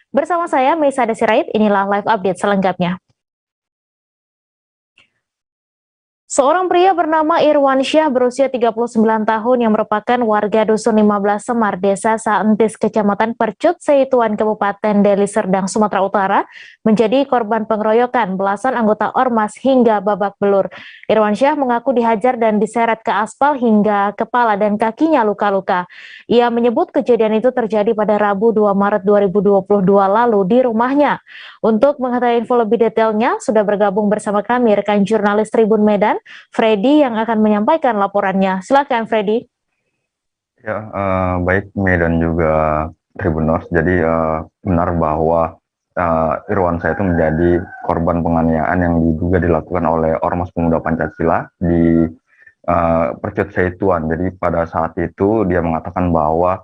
Bersama saya, Meisa Desirait, inilah live update selengkapnya. Seorang pria bernama Irwan Syah berusia 39 tahun yang merupakan warga Dusun 15 Semar, Desa Saentis, Kecamatan Percut, Seituan, Kabupaten Deli Serdang, Sumatera Utara, menjadi korban pengeroyokan belasan anggota ormas hingga babak belur. Irwan Syah mengaku dihajar dan diseret ke aspal hingga kepala dan kakinya luka-luka. Ia menyebut kejadian itu terjadi pada Rabu 2 Maret 2022 lalu di rumahnya. Untuk mengetahui info lebih detailnya, sudah bergabung bersama kami rekan jurnalis Tribun Medan, Freddy yang akan menyampaikan laporannya. Silakan Freddy. Ya, baik Medan juga Tribuners. Jadi benar bahwa Irwan Syah itu menjadi korban penganiayaan yang diduga dilakukan oleh Ormas Pemuda Pancasila di Percut Seituan. Jadi pada saat itu dia mengatakan bahwa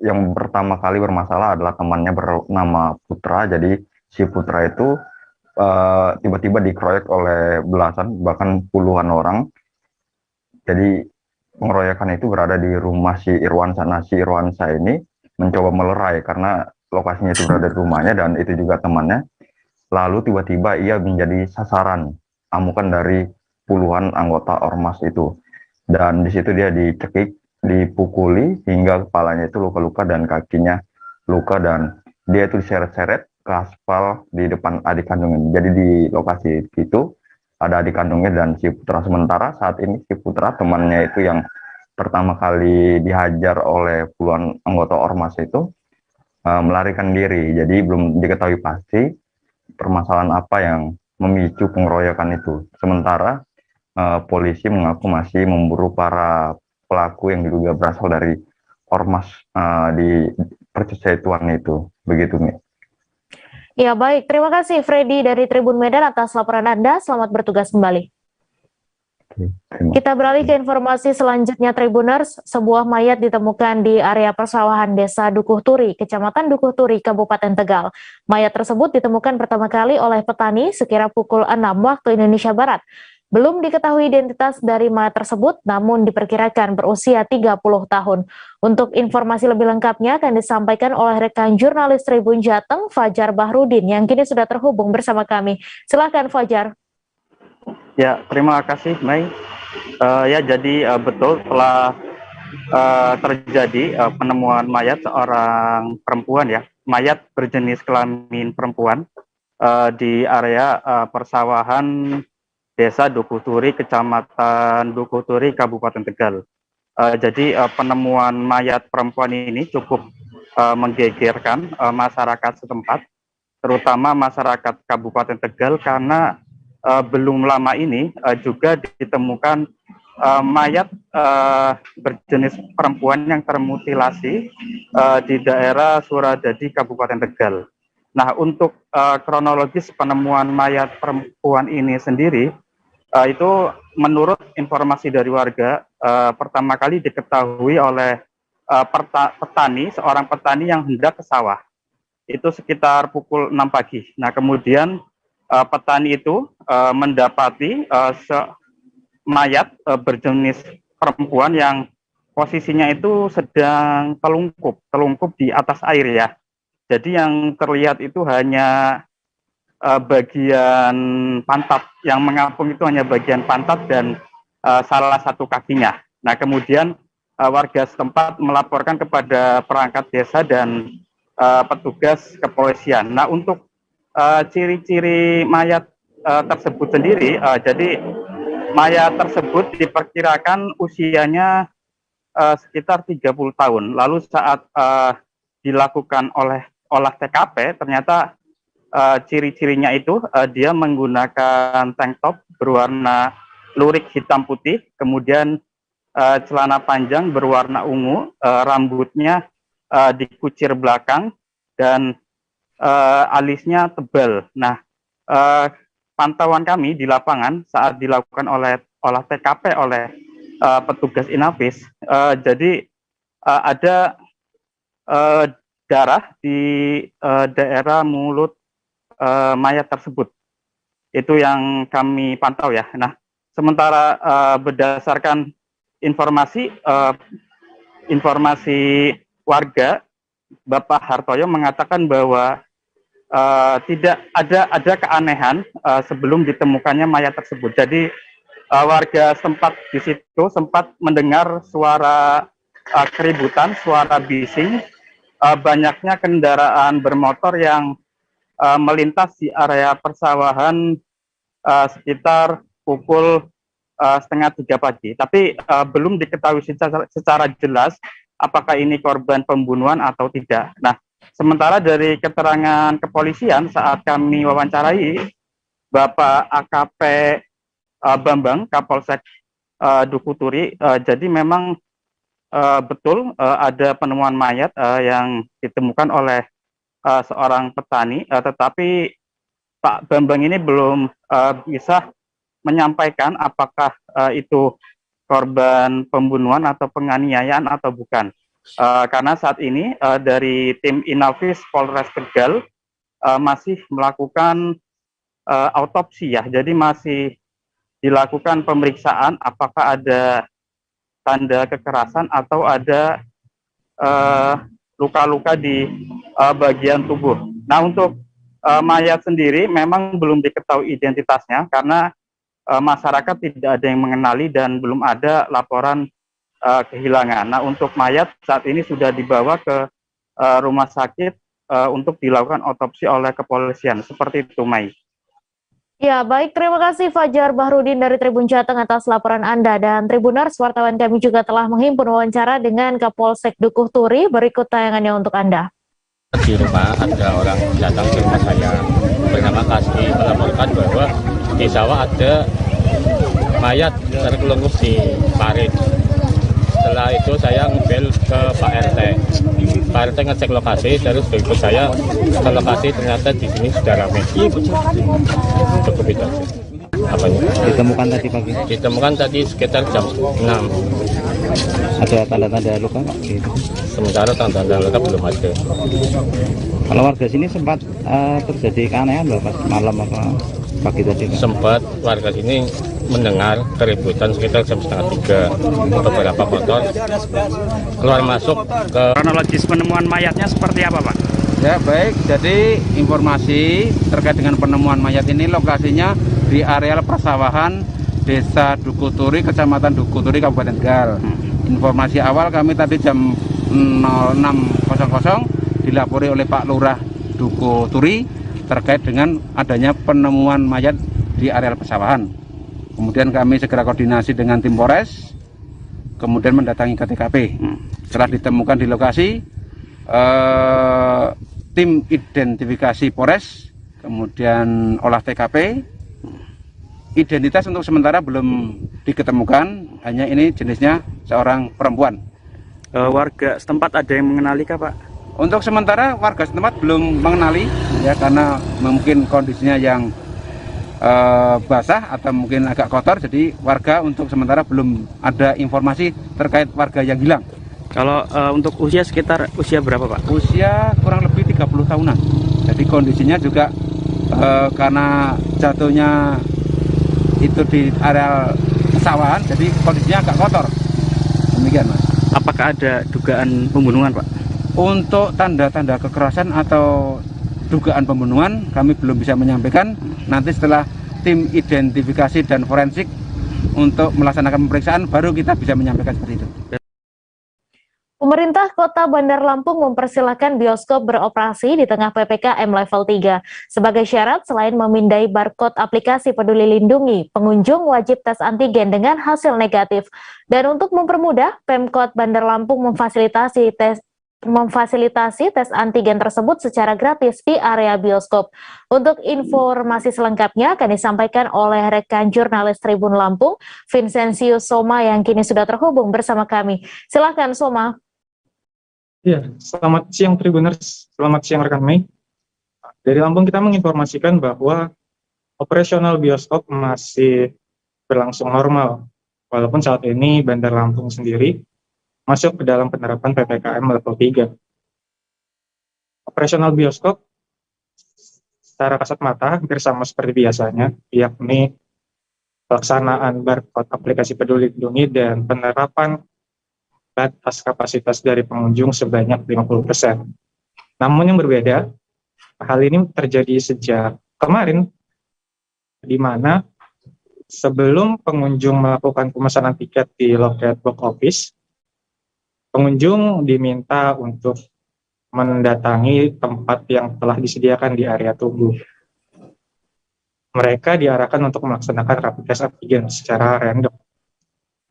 yang pertama kali bermasalah adalah temannya bernama Putra. Jadi si Putra itu tiba-tiba dikeroyok oleh belasan bahkan puluhan orang. Jadi pengeroyokan itu berada di rumah si Irwan Syah. Nah, si Irwan Syah ini mencoba melerai karena lokasinya itu berada di rumahnya dan itu juga temannya. Lalu tiba-tiba ia menjadi sasaran amukan dari puluhan anggota ormas itu. Dan di situ dia dicekik, dipukuli hingga kepalanya itu luka-luka dan kakinya luka dan dia itu diseret-seret ke aspal di depan adik kandungnya. Jadi di lokasi itu ada adik kandungnya dan si Putra. Sementara saat ini si Putra temannya itu yang pertama kali dihajar oleh puluhan anggota ormas itu melarikan diri. Jadi belum diketahui pasti permasalahan apa yang memicu pengeroyokan itu. Sementara polisi mengaku masih memburu para pelaku yang diduga berasal dari ormas di percecetuan itu. Begitu, Mi. Ya baik, terima kasih Freddy dari Tribun Medan atas laporan Anda. Selamat bertugas kembali. Kita beralih ke informasi selanjutnya Tribuners. Sebuah mayat ditemukan di area persawahan Desa Dukuh Turi, Kecamatan Dukuh Turi, Kabupaten Tegal. Mayat tersebut ditemukan pertama kali oleh petani sekira pukul 6 waktu Indonesia Barat. Belum diketahui identitas dari mayat tersebut, namun diperkirakan berusia 30 tahun. Untuk informasi lebih lengkapnya akan disampaikan oleh rekan jurnalis Tribun Jateng, Fajar Bahrudin, yang kini sudah terhubung bersama kami. Silakan Fajar. Ya, terima kasih, Mei. Ya, jadi betul telah terjadi penemuan mayat seorang perempuan ya, mayat berjenis kelamin perempuan di area persawahan Desa Dukuh Turi, Kecamatan Dukuh Turi, Kabupaten Tegal. Jadi penemuan mayat perempuan ini cukup menggegerkan masyarakat setempat, terutama masyarakat Kabupaten Tegal karena belum lama ini juga ditemukan mayat berjenis perempuan yang termutilasi di daerah Suradadi, Kabupaten Tegal. Nah, untuk kronologis penemuan mayat perempuan ini sendiri, itu menurut informasi dari warga, pertama kali diketahui oleh petani, seorang petani yang hendak ke sawah. Itu sekitar pukul 6 pagi. Nah, kemudian petani itu mendapati mayat berjenis perempuan yang posisinya itu sedang telungkup di atas air ya. Jadi yang terlihat itu hanya bagian pantat, yang mengapung itu hanya bagian pantat dan salah satu kakinya. Nah, kemudian warga setempat melaporkan kepada perangkat desa dan petugas kepolisian. Nah, untuk ciri-ciri mayat tersebut sendiri, jadi mayat tersebut diperkirakan usianya sekitar 30 tahun. Lalu saat dilakukan oleh olah TKP, ternyata ciri-cirinya itu dia menggunakan tank top berwarna lurik hitam putih, kemudian celana panjang berwarna ungu, rambutnya dikucir belakang, dan alisnya tebal. Nah, pantauan kami di lapangan saat dilakukan oleh olah TKP oleh petugas Inafis, jadi ada darah di daerah mulut mayat tersebut. Itu yang kami pantau ya. Nah, sementara berdasarkan informasi warga, Bapak Hartoyo mengatakan bahwa tidak ada keanehan sebelum ditemukannya mayat tersebut. Jadi warga setempat di situ sempat mendengar suara keributan, suara bising, banyaknya kendaraan bermotor yang melintas di area persawahan sekitar pukul setengah 3 pagi. Tapi belum diketahui secara jelas apakah ini korban pembunuhan atau tidak. Nah, sementara dari keterangan kepolisian saat kami wawancarai Bapak AKP Bambang, Kapolsek Duku Turi, jadi memang betul ada penemuan mayat yang ditemukan oleh seorang petani, tetapi Pak Bambang ini belum bisa menyampaikan apakah itu korban pembunuhan atau penganiayaan atau bukan. Karena saat ini dari tim Inafis Polres Tegal masih melakukan autopsi ya, jadi masih dilakukan pemeriksaan apakah ada tanda kekerasan atau ada luka-luka di bagian tubuh. Nah, untuk mayat sendiri memang belum diketahui identitasnya karena masyarakat tidak ada yang mengenali dan belum ada laporan kehilangan. Nah, untuk mayat saat ini sudah dibawa ke rumah sakit untuk dilakukan otopsi oleh kepolisian. Seperti itu, Mai. Ya, baik. Terima kasih Fajar Bahrudin dari Tribun Jateng atas laporan Anda. Dan Tribuners, wartawan kami juga telah menghimpun wawancara dengan Kapolsek Dukuh Turi. Berikut tayangannya untuk Anda. Di rumah ada orang datang ke rumah saya bernama Kasdi melaporkan bahwa di sawah ada mayat tergelungkup di parit. Setelah itu saya ngebel ke Pak RT. Pak RT ngecek lokasi, terus berikut saya ke lokasi, ternyata di sini sudah ramai. Cukup itu aja. Apanya? Ditemukan tadi pagi? Ditemukan tadi sekitar jam 6. Ada tanda-tanda luka Pak? Gitu. Sementara tanda-tanda luka belum ada. Kalau warga sini sempat terjadi keanehan loh pas malam apa pagi tadi? Sempat warga sini mendengar keributan sekitar jam 2:30. Beberapa motor keluar masuk ke. Kronologis penemuan mayatnya seperti apa, Pak? Ya, baik. Jadi informasi terkait dengan penemuan mayat ini lokasinya di areal persawahan Desa Duku Turi, Kecamatan Duku Turi, Kabupaten Tegal. Informasi awal kami tadi jam 06.00 dilapori oleh Pak Lurah Duku Turi terkait dengan adanya penemuan mayat di areal persawahan. Kemudian kami segera koordinasi dengan tim Polres, kemudian mendatangi ke TKP. Setelah ditemukan di lokasi, tim identifikasi Polres, kemudian olah TKP. Identitas untuk sementara belum diketemukan, hanya ini jenisnya seorang perempuan. Warga setempat ada yang mengenali kah, Pak? Untuk sementara warga setempat belum mengenali, ya karena mungkin kondisinya yang basah atau mungkin agak kotor, jadi warga untuk sementara belum ada informasi terkait warga yang hilang. Kalau untuk usia sekitar usia berapa, Pak? Usia kurang lebih 30 tahunan. Jadi kondisinya juga karena jatuhnya itu di area pesawahan, jadi kondisinya agak kotor. Demikian, Mas. Apakah ada dugaan pembunuhan, Pak? Untuk tanda-tanda kekerasan atau dugaan pembunuhan kami belum bisa menyampaikan. Nanti setelah tim identifikasi dan forensik untuk melaksanakan pemeriksaan baru kita bisa menyampaikan seperti itu. Pemerintah Kota Bandar Lampung mempersilahkan bioskop beroperasi di tengah PPKM level 3. Sebagai syarat, selain memindai barcode aplikasi Peduli Lindungi, pengunjung wajib tes antigen dengan hasil negatif. Dan untuk mempermudah, Pemkot Bandar Lampung memfasilitasi tes antigen tersebut secara gratis di area bioskop. Untuk informasi selengkapnya akan disampaikan oleh rekan jurnalis Tribun Lampung, Vincentius Soma, yang kini sudah terhubung bersama kami. Silakan, Soma. Ya, selamat siang Tribuners, selamat siang rekan Mei. Dari Lampung kita menginformasikan bahwa operasional bioskop masih berlangsung normal, walaupun saat ini Bandar Lampung sendiri masuk ke dalam penerapan PPKM level 3. Operasional bioskop secara kasat mata hampir sama seperti biasanya, yakni pelaksanaan barcode aplikasi Peduli Lindungi dan penerapan batas kapasitas dari pengunjung sebanyak 50%. Namun yang berbeda, Hal ini terjadi sejak kemarin, di mana sebelum pengunjung melakukan pemesanan tiket di loket box office, pengunjung diminta untuk mendatangi tempat yang telah disediakan di area tubuh. Mereka diarahkan untuk melaksanakan rapid test antigen secara random.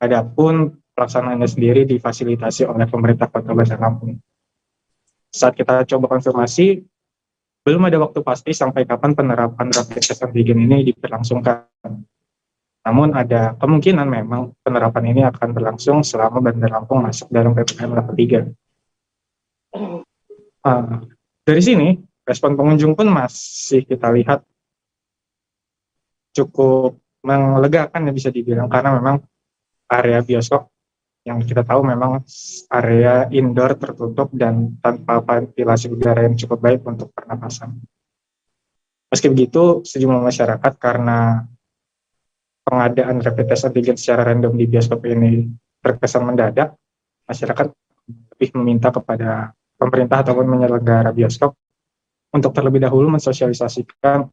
Adapun pelaksanaannya sendiri difasilitasi oleh pemerintah Kota Bandar Lampung. Saat kita coba konfirmasi, belum ada waktu pasti sampai kapan penerapan rapid test antigen ini diberlangsungkan. Namun ada kemungkinan memang penerapan ini akan berlangsung selama Bandar Lampung masuk dalam PPKM level 3. Dari sini, respon pengunjung pun masih kita lihat cukup melegakan ya bisa dibilang, karena memang area bioskop yang kita tahu memang area indoor tertutup dan tanpa ventilasi udara yang cukup baik untuk pernapasan. Meski begitu, sejumlah masyarakat karena pengadaan rapid test antigen secara random di bioskop ini terkesan mendadak, masyarakat lebih meminta kepada pemerintah ataupun penyelenggara bioskop untuk terlebih dahulu mensosialisasikan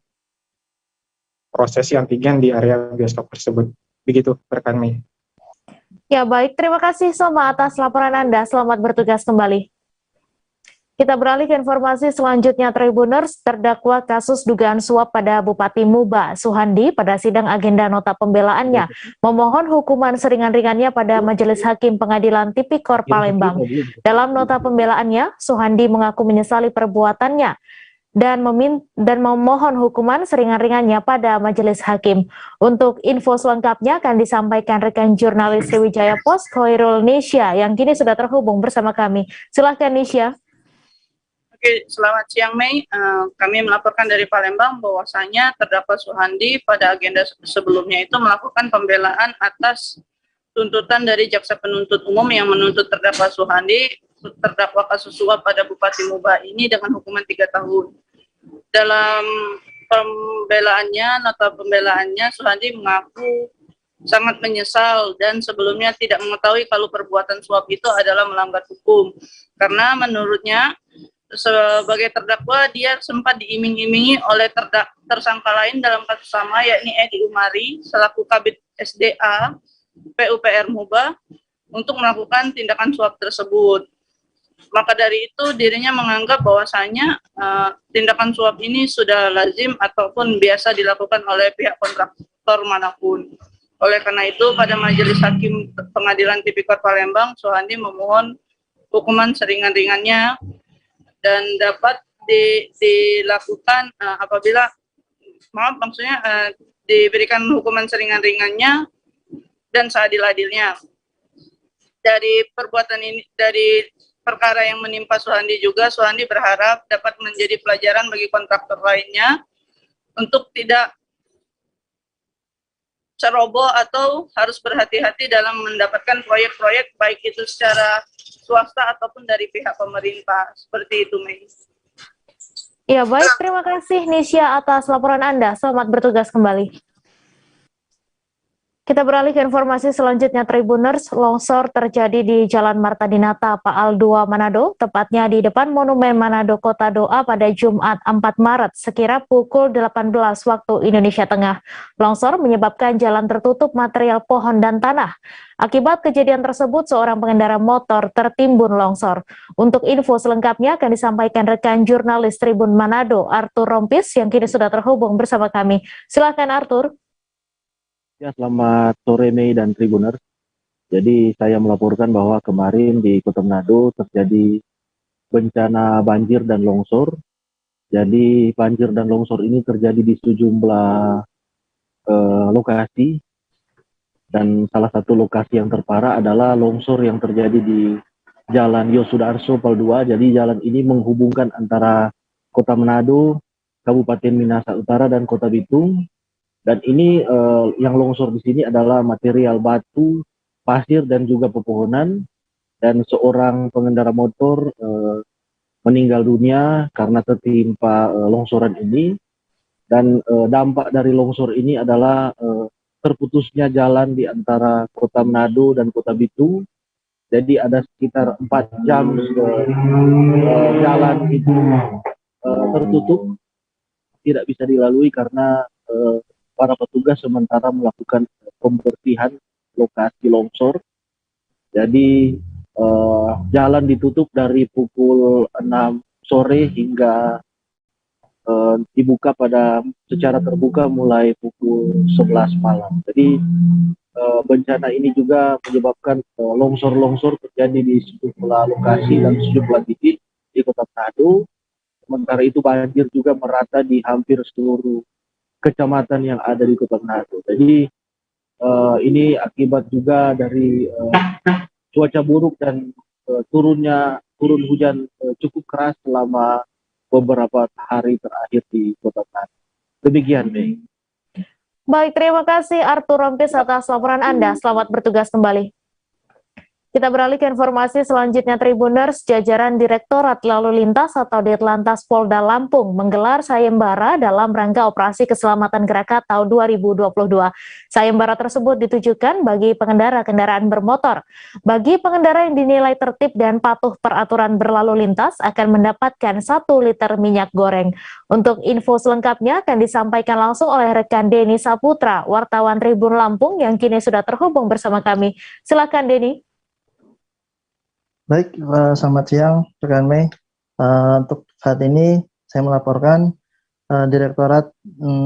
prosesi antigen di area bioskop tersebut. Begitu rekan Mei. Ya baik, terima kasih Soma atas laporan Anda. Selamat bertugas kembali. Kita beralih ke informasi selanjutnya, Tribuners. Terdakwa kasus dugaan suap pada Bupati Muba, Suhandi, pada sidang agenda nota pembelaannya memohon hukuman seringan-ringannya pada Majelis Hakim Pengadilan Tipikor Palembang. Dalam nota pembelaannya, Suhandi mengaku menyesali perbuatannya dan memohon hukuman seringan-ringannya pada Majelis Hakim. Untuk info selengkapnya akan disampaikan rekan jurnalis Sriwijaya Post, Khairul Nisya, yang kini sudah terhubung bersama kami. Silahkan Nisya. Oke, selamat siang Mei. Kami melaporkan dari Palembang bahwasanya terdakwa Suhandi pada agenda sebelumnya itu melakukan pembelaan atas tuntutan dari jaksa penuntut umum yang menuntut terdakwa Suhandi, terdakwa kasus suap pada Bupati Muba ini dengan hukuman 3 tahun. Dalam pembelaannya, nota pembelaannya, Suhandi mengaku sangat menyesal dan sebelumnya tidak mengetahui kalau perbuatan suap itu adalah melanggar hukum. Karena menurutnya, sebagai terdakwa dia sempat diiming-imingi oleh tersangka lain dalam kasus sama, yakni Edi Umari selaku Kabid SDA PUPR Muba untuk melakukan tindakan suap tersebut. Maka dari itu dirinya menganggap bahwasanya tindakan suap ini sudah lazim ataupun biasa dilakukan oleh pihak kontraktor manapun. Oleh karena itu pada Majelis Hakim Pengadilan Tipikor Palembang, Suhandi memohon hukuman seringan-ringannya dan dapat dilakukan apabila diberikan hukuman seringan-ringannya dan seadil-adilnya. Dari perbuatan ini, dari perkara yang menimpa Suhandi juga, Suhandi berharap dapat menjadi pelajaran bagi kontraktor lainnya untuk tidak ceroboh atau harus berhati-hati dalam mendapatkan proyek-proyek baik itu secara swasta ataupun dari pihak pemerintah. Seperti itu, Mei. Ya baik, terima kasih Nisya atas laporan Anda. Selamat bertugas kembali. Kita beralih ke informasi selanjutnya, Tribuners. Longsor terjadi di Jalan Marta Dinata, Paal 2, Manado, tepatnya di depan Monumen Manado Kota Doa pada Jumat 4 Maret, sekira pukul 18 waktu Indonesia Tengah. Longsor menyebabkan jalan tertutup material pohon dan tanah. Akibat kejadian tersebut, seorang pengendara motor tertimbun longsor. Untuk info selengkapnya akan disampaikan rekan jurnalis Tribun Manado, Arthur Rompis, yang kini sudah terhubung bersama kami. Silakan Arthur. Ya, selamat sore Mei dan Tribuners. Jadi saya melaporkan bahwa kemarin di Kota Manado terjadi bencana banjir dan longsor. Jadi banjir dan longsor ini terjadi di sejumlah lokasi. Dan salah satu lokasi yang terparah adalah longsor yang terjadi di Jalan Yosudarso Pal 2. Jadi jalan ini menghubungkan antara Kota Manado, Kabupaten Minahasa Utara dan Kota Bitung. Dan ini yang longsor di sini adalah material batu, pasir dan juga pepohonan. Dan seorang pengendara motor meninggal dunia karena tertimpa longsoran ini. Dan dampak dari longsor ini adalah terputusnya jalan di antara Kota Manado dan Kota Bitung. Jadi ada sekitar 4 jam jalan itu tertutup, tidak bisa dilalui karena para petugas sementara melakukan pembersihan lokasi longsor. Jadi jalan ditutup dari pukul 6 sore hingga dibuka secara terbuka mulai pukul 11 malam. Jadi bencana ini juga menyebabkan longsor-longsor terjadi di sejumlah lokasi dan sejumlah titik di Kota Manado. Sementara itu banjir juga merata di hampir seluruh kecamatan yang ada di Kota Manado. Jadi ini akibat juga dari cuaca buruk dan turun hujan cukup keras selama beberapa hari terakhir di Kota Manado. Demikian, Mei. Baik, terima kasih Arthur Rompis atas laporan Anda. Selamat bertugas kembali. Kita beralih ke informasi selanjutnya. Tribuners, jajaran Direktorat Lalu Lintas atau Ditlantas Polda Lampung menggelar sayembara dalam rangka Operasi Keselamatan Gerakan tahun 2022. Sayembara tersebut ditujukan bagi pengendara kendaraan bermotor. Bagi pengendara yang dinilai tertib dan patuh peraturan berlalu lintas akan mendapatkan 1 liter minyak goreng. Untuk info selengkapnya akan disampaikan langsung oleh rekan Denny Saputra, wartawan Tribun Lampung yang kini sudah terhubung bersama kami. Silakan Denny. Baik, selamat siang rekan Mei. Untuk saat ini saya melaporkan Direktorat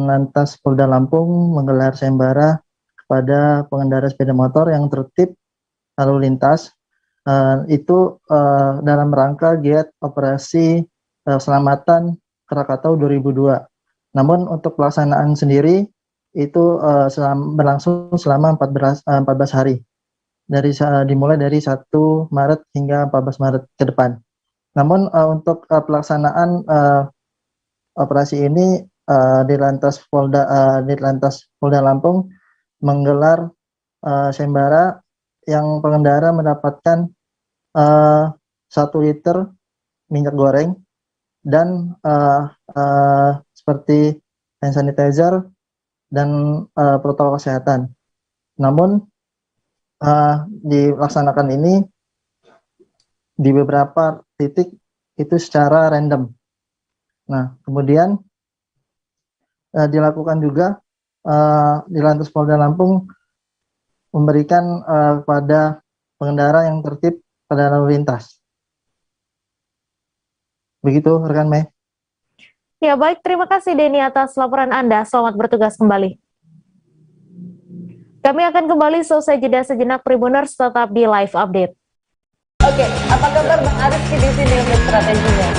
Lantas Polda Lampung menggelar sayembara kepada pengendara sepeda motor yang tertib lalu lintas. Itu dalam rangka giat operasi Selamatan Krakatau 2002. Namun untuk pelaksanaan sendiri itu berlangsung selama 14 hari. Dimulai dari 1 Maret hingga 14 Maret ke depan. Namun untuk pelaksanaan operasi ini Ditlantas Polda Lampung menggelar sayembara yang pengendara mendapatkan 1 liter minyak goreng dan seperti hand sanitizer dan protokol kesehatan. Namun dilaksanakan ini di beberapa titik itu secara random. Nah, kemudian dilakukan juga di Lantas Polda Lampung memberikan kepada pengendara yang tertib pada lalu lintas. Begitu rekan Mei. Ya baik, terima kasih Denny atas laporan Anda. Selamat bertugas kembali. Kami akan kembali selesai jeda sejenak. Tribuners, tetap di live update. Oke, apa kabar Bang Arif di sini untuk strateginya?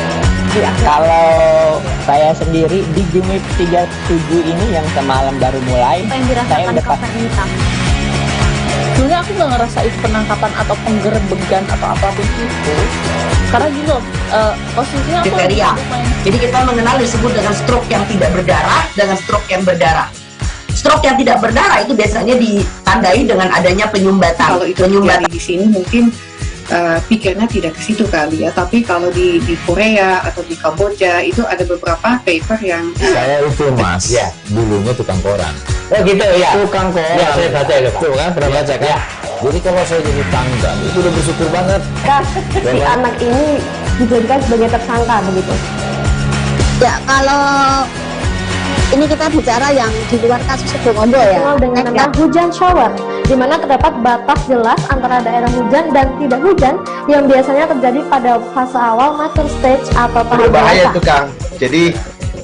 Kalau saya sendiri di Jumip 37 ini yang semalam baru mulai, saya udah pasti. Sebenarnya aku nggak ngerasa itu penangkapan atau penggerebegan atau apapun itu. Karena gitu, posisinya aku kriteria. Jadi kita mengenal disebut dengan stroke yang tidak berdarah dengan stroke yang berdarah. Stroke yang tidak berdarah itu biasanya ditandai dengan adanya penyumbatan. Kalau itu terjadi di sini mungkin pikirnya tidak ke situ kali ya. Tapi kalau di Korea atau di Kamboja itu ada beberapa paper yang saya itu mas, ya dulunya tukang koran. Oh gitu ya. Tukang koran. Ya saya baca itu Pak. Tuh kan pernah baca kan? Ya. Jadi kalau saya jadi tanggal itu udah bersyukur banget. Si anak ini dijadikan sebagai tersangka begitu. Ya kalau ini kita bicara yang di luar kasus Situbondo ya. Dengan nama hujan shower, di mana terdapat batas jelas antara daerah hujan dan tidak hujan yang biasanya terjadi pada fase awal mature stage atau tahap berbahaya itu Kang. Jadi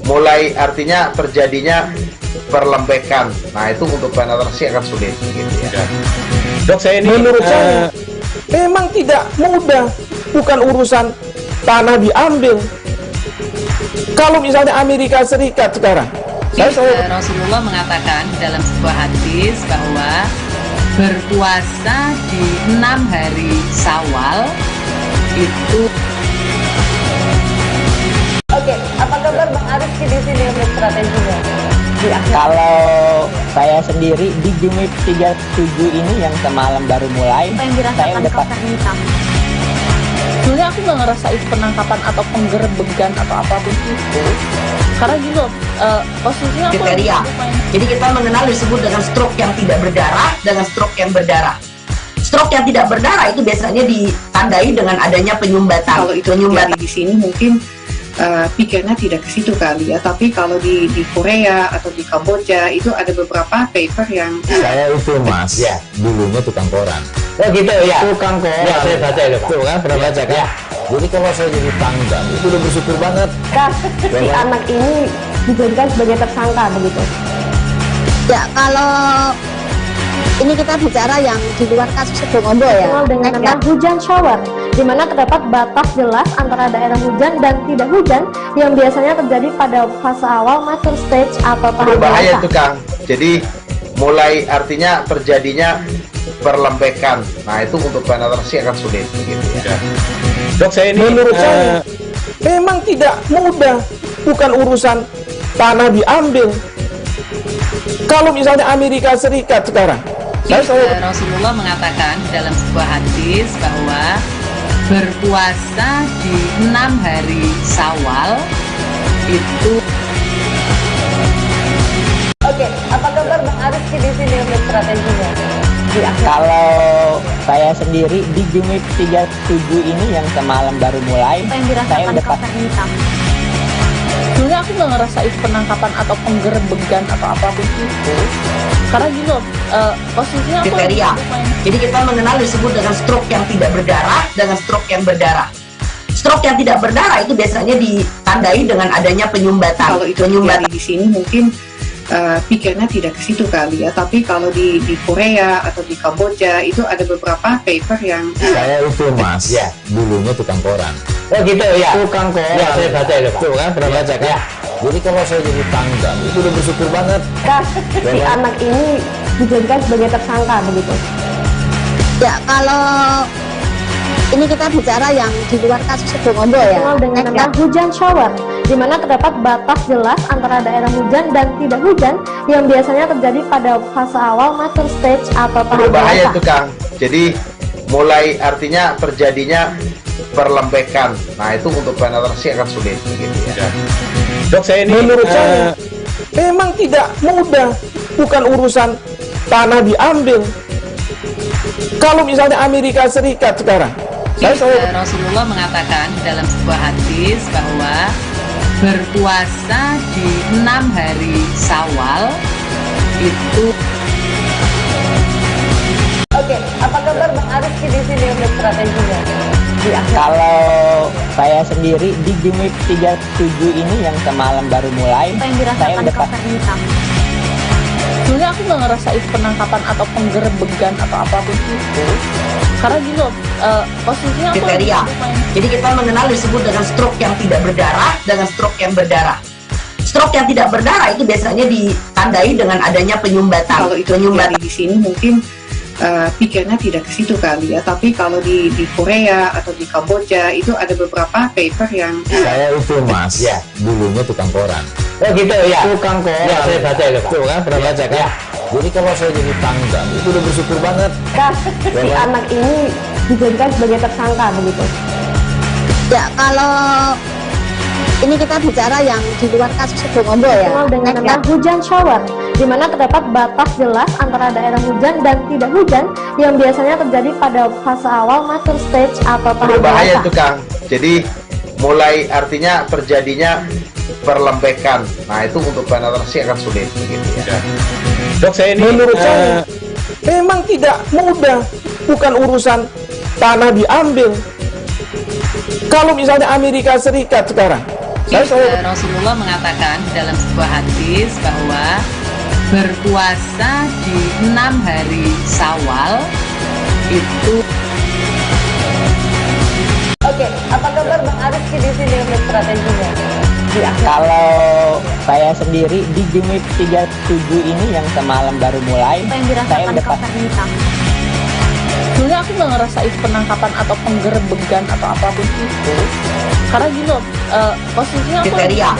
mulai artinya terjadinya perlembekan. Nah itu untuk penetrasi akan sulit gitu ya. Dok saya ini menurut saya memang tidak mudah, bukan urusan tanah diambil. Kalau misalnya Amerika Serikat sekarang Rasulullah mengatakan dalam sebuah hadis bahwa berpuasa di 6 hari Syawal itu. Oke, apa kabar Bang Arif di sini untuk strateginya? Kalau saya sendiri di Jumip 37 ini yang semalam baru mulai, saya udah pasti. Sebenarnya aku nggak ngerasa itu penangkapan atau penggerebegan atau apapun itu. Karena gitu, posisinya aku kriteria. Jadi kita mengenal disebut dengan stroke yang tidak berdarah dengan stroke yang berdarah. Stroke yang tidak berdarah itu biasanya ditandai dengan adanya penyumbatan. Kalau itu terjadi di sini mungkin pikirnya tidak ke situ kali ya, tapi kalau di Korea atau di Kamboja itu ada beberapa paper yang saya itu mas, ya dulunya tukang koran. Oh gitu ya, tukang koran. Ya saya baca itu pak. Tuh kan pernah baca kan? Ya. Jadi kalau saya jadi tanggal itu udah bersyukur banget. Kak, si anak ini dijadikan sebagai tersangka begitu. Ya kalau ini kita bicara yang di luar kasus Sebongondo ya. Dengan nama hujan shower, di mana terdapat batas jelas antara daerah hujan dan tidak hujan yang biasanya terjadi pada fase awal mature stage atau tahap berbahaya dewasa. itu Kang. Jadi mulai artinya terjadinya perlembekan. Nah itu untuk penetrasi akan sulit gitu ya. Dok, saya ini menurut saya memang tidak mudah, bukan urusan tanah diambil. Kalau misalnya Amerika Serikat sekarang, Rasulullah mengatakan dalam sebuah hadis bahwa berpuasa di 6 hari Syawal itu. Oke, apa kabar Bang Ariski di sini untuk strateginya? Kalau saya sendiri di Jumip 37 ini yang semalam baru mulai, saya udah hitam. Sebenarnya aku nggak ngerasain penangkapan atau penggerebegan atau apapun itu, karena gini loh, posisinya aku kriteria. Jadi kita mengenal disebut dengan stroke yang tidak berdarah dengan stroke yang berdarah. Stroke yang tidak berdarah itu biasanya ditandai dengan adanya penyumbatan. Kalau itu terjadi di sini mungkin pikirnya tidak ke situ kali ya, tapi kalau di Korea atau di Kamboja itu ada beberapa paper yang saya itu mas, ya dulunya tukang koran. Oh gitu ya, tukang koran. Ya saya baca itu pak. Tuh kan pernah baca kan? Ya. Jadi kalau saya jadi tanggal itu udah bersyukur banget. Kak, si anak ini dijadikan sebagai tersangka begitu. Ya kalau ini kita bicara yang di luar kasus Sebongondo ya. Dengan nama hujan shower, di mana terdapat batas jelas antara daerah hujan dan tidak hujan yang biasanya terjadi pada fase awal mature stage atau tahap berbahaya dewasa. itu Kang. Jadi mulai artinya terjadinya perlembekan. Nah itu untuk penetrasi akan sulit gitu ya. Dok, saya ini menurut saya memang tidak mudah, bukan urusan tanah diambil. Kalau misalnya Amerika Serikat sekarang, Rasulullah mengatakan dalam sebuah hadis bahwa berpuasa di 6 hari Syawal itu. Oke, apa kabar Bang Ariski di sini untuk strateginya? Kalau saya sendiri di Jumip 37 ini yang semalam baru mulai, saya udah hitam. Sebenarnya aku nggak ngerasain penangkapan atau penggerebegan atau apapun itu, karena gini loh, posisinya kriteria. Jadi kita mengenal disebut dengan stroke yang tidak berdarah dengan stroke yang berdarah. Stroke yang tidak berdarah itu biasanya ditandai dengan adanya penyumbatan. Kalau itu terjadi di sini mungkin pikirnya tidak ke situ kali ya, tapi kalau di Korea atau di Kamboja itu ada beberapa paper yang saya itu mas, ya dulunya tukang koran. Oh gitu ya, tukang koran. Ya saya baca itu pak. Tuh kan pernah baca kan? Ya. Jadi kalau saya jadi tanggal itu udah bersyukur banget. Kak, si anak ini dijadikan sebagai tersangka begitu. Ya kalau ini kita bicara yang di luar kasus Sebongondo ya. Dengan nama hujan shower, di mana terdapat batas jelas antara daerah hujan dan tidak hujan yang biasanya terjadi pada fase awal mature stage atau tahap berbahaya dewasa. itu Kang. Jadi mulai artinya terjadinya perlembekan. Nah itu untuk penetrasi akan sulit gitu ya. Dok, saya ini menurut saya memang tidak mudah, bukan urusan tanah diambil. Kalau misalnya Amerika Serikat sekarang, Rasulullah mengatakan dalam sebuah hadis bahwa berpuasa di 6 hari Syawal itu. Oke, apa kabar Bang Ariski di sini untuk strateginya? Kalau saya sendiri di Jumip 37 ini yang semalam baru mulai, saya udah hitam. Sebenarnya aku nggak ngerasain penangkapan atau penggerebegan atau apapun itu, karena gini loh, posisinya kriteria.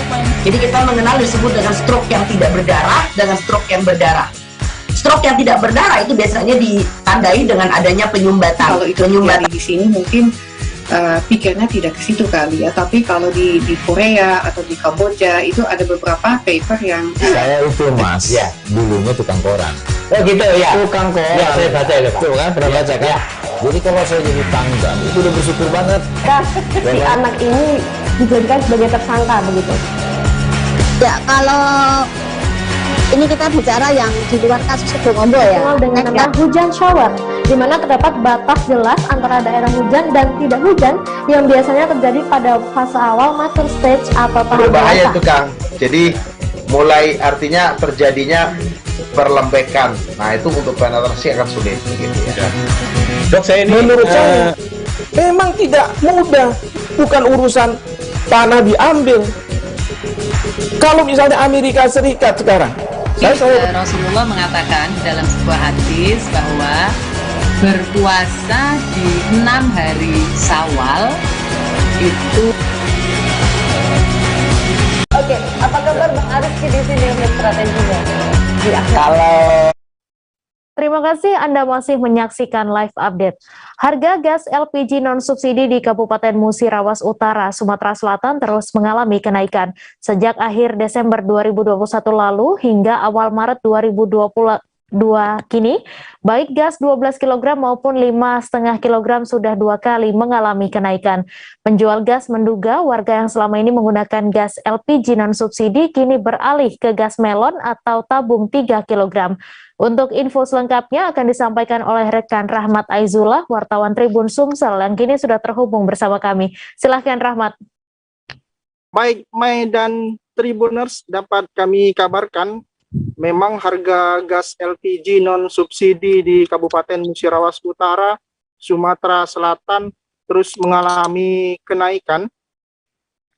Jadi kita mengenal disebut dengan stroke yang tidak berdarah dengan stroke yang berdarah. Stroke yang tidak berdarah itu biasanya ditandai dengan adanya penyumbatan. Kalau itu terjadi di sini mungkin pikirnya tidak ke situ kali ya, tapi kalau di Korea atau di Kamboja itu ada beberapa paper yang saya itu mas, ya dulunya tukang koran. Oh gitu ya, tukang koran. Ya saya baca itu pak. Tuh kan pernah baca kan? Ya. Jadi kalau saya jadi tanggal itu udah bersyukur banget. Kak, si anak ini dijadikan sebagai tersangka begitu? Ya, kalau ini kita bicara yang di luar kasus Sebongombo ya. Dikenal dengan nama hujan shower, di mana terdapat batas jelas antara daerah hujan dan tidak hujan yang biasanya terjadi pada fase awal mature stage atau tahap Berbahaya dewasa. itu Kang. Jadi mulai artinya terjadinya perlembekan. Nah itu untuk penetrasi akan sulit gitu ya. Dok, saya ini menurut saya memang tidak mudah, bukan urusan tanah diambil. Kalau misalnya Amerika Serikat sekarang, Rasulullah mengatakan dalam sebuah hadis bahwa berpuasa di 6 hari Syawal itu. Oke, apa kabar Bang Arifki di sini untuk strateginya? Kalau Terima kasih Anda masih menyaksikan live update. Harga gas LPG non-subsidi di Kabupaten Musirawas Utara, Sumatera Selatan terus mengalami kenaikan. Sejak akhir Desember 2021 lalu hingga awal Maret 2022 kini, baik gas 12 kg maupun 5,5 kg sudah 2 kali mengalami kenaikan. Penjual gas menduga warga yang selama ini menggunakan gas LPG non-subsidi kini beralih ke gas melon atau tabung 3 kg. Untuk info selengkapnya akan disampaikan oleh rekan Rahmat Aizullah, wartawan Tribun Sumsel yang kini sudah terhubung bersama kami. Silahkan Rahmat. Baik, Mei dan Tribuners, dapat kami kabarkan memang harga gas LPG non-subsidi di Kabupaten Musirawas Utara, Sumatera Selatan terus mengalami kenaikan.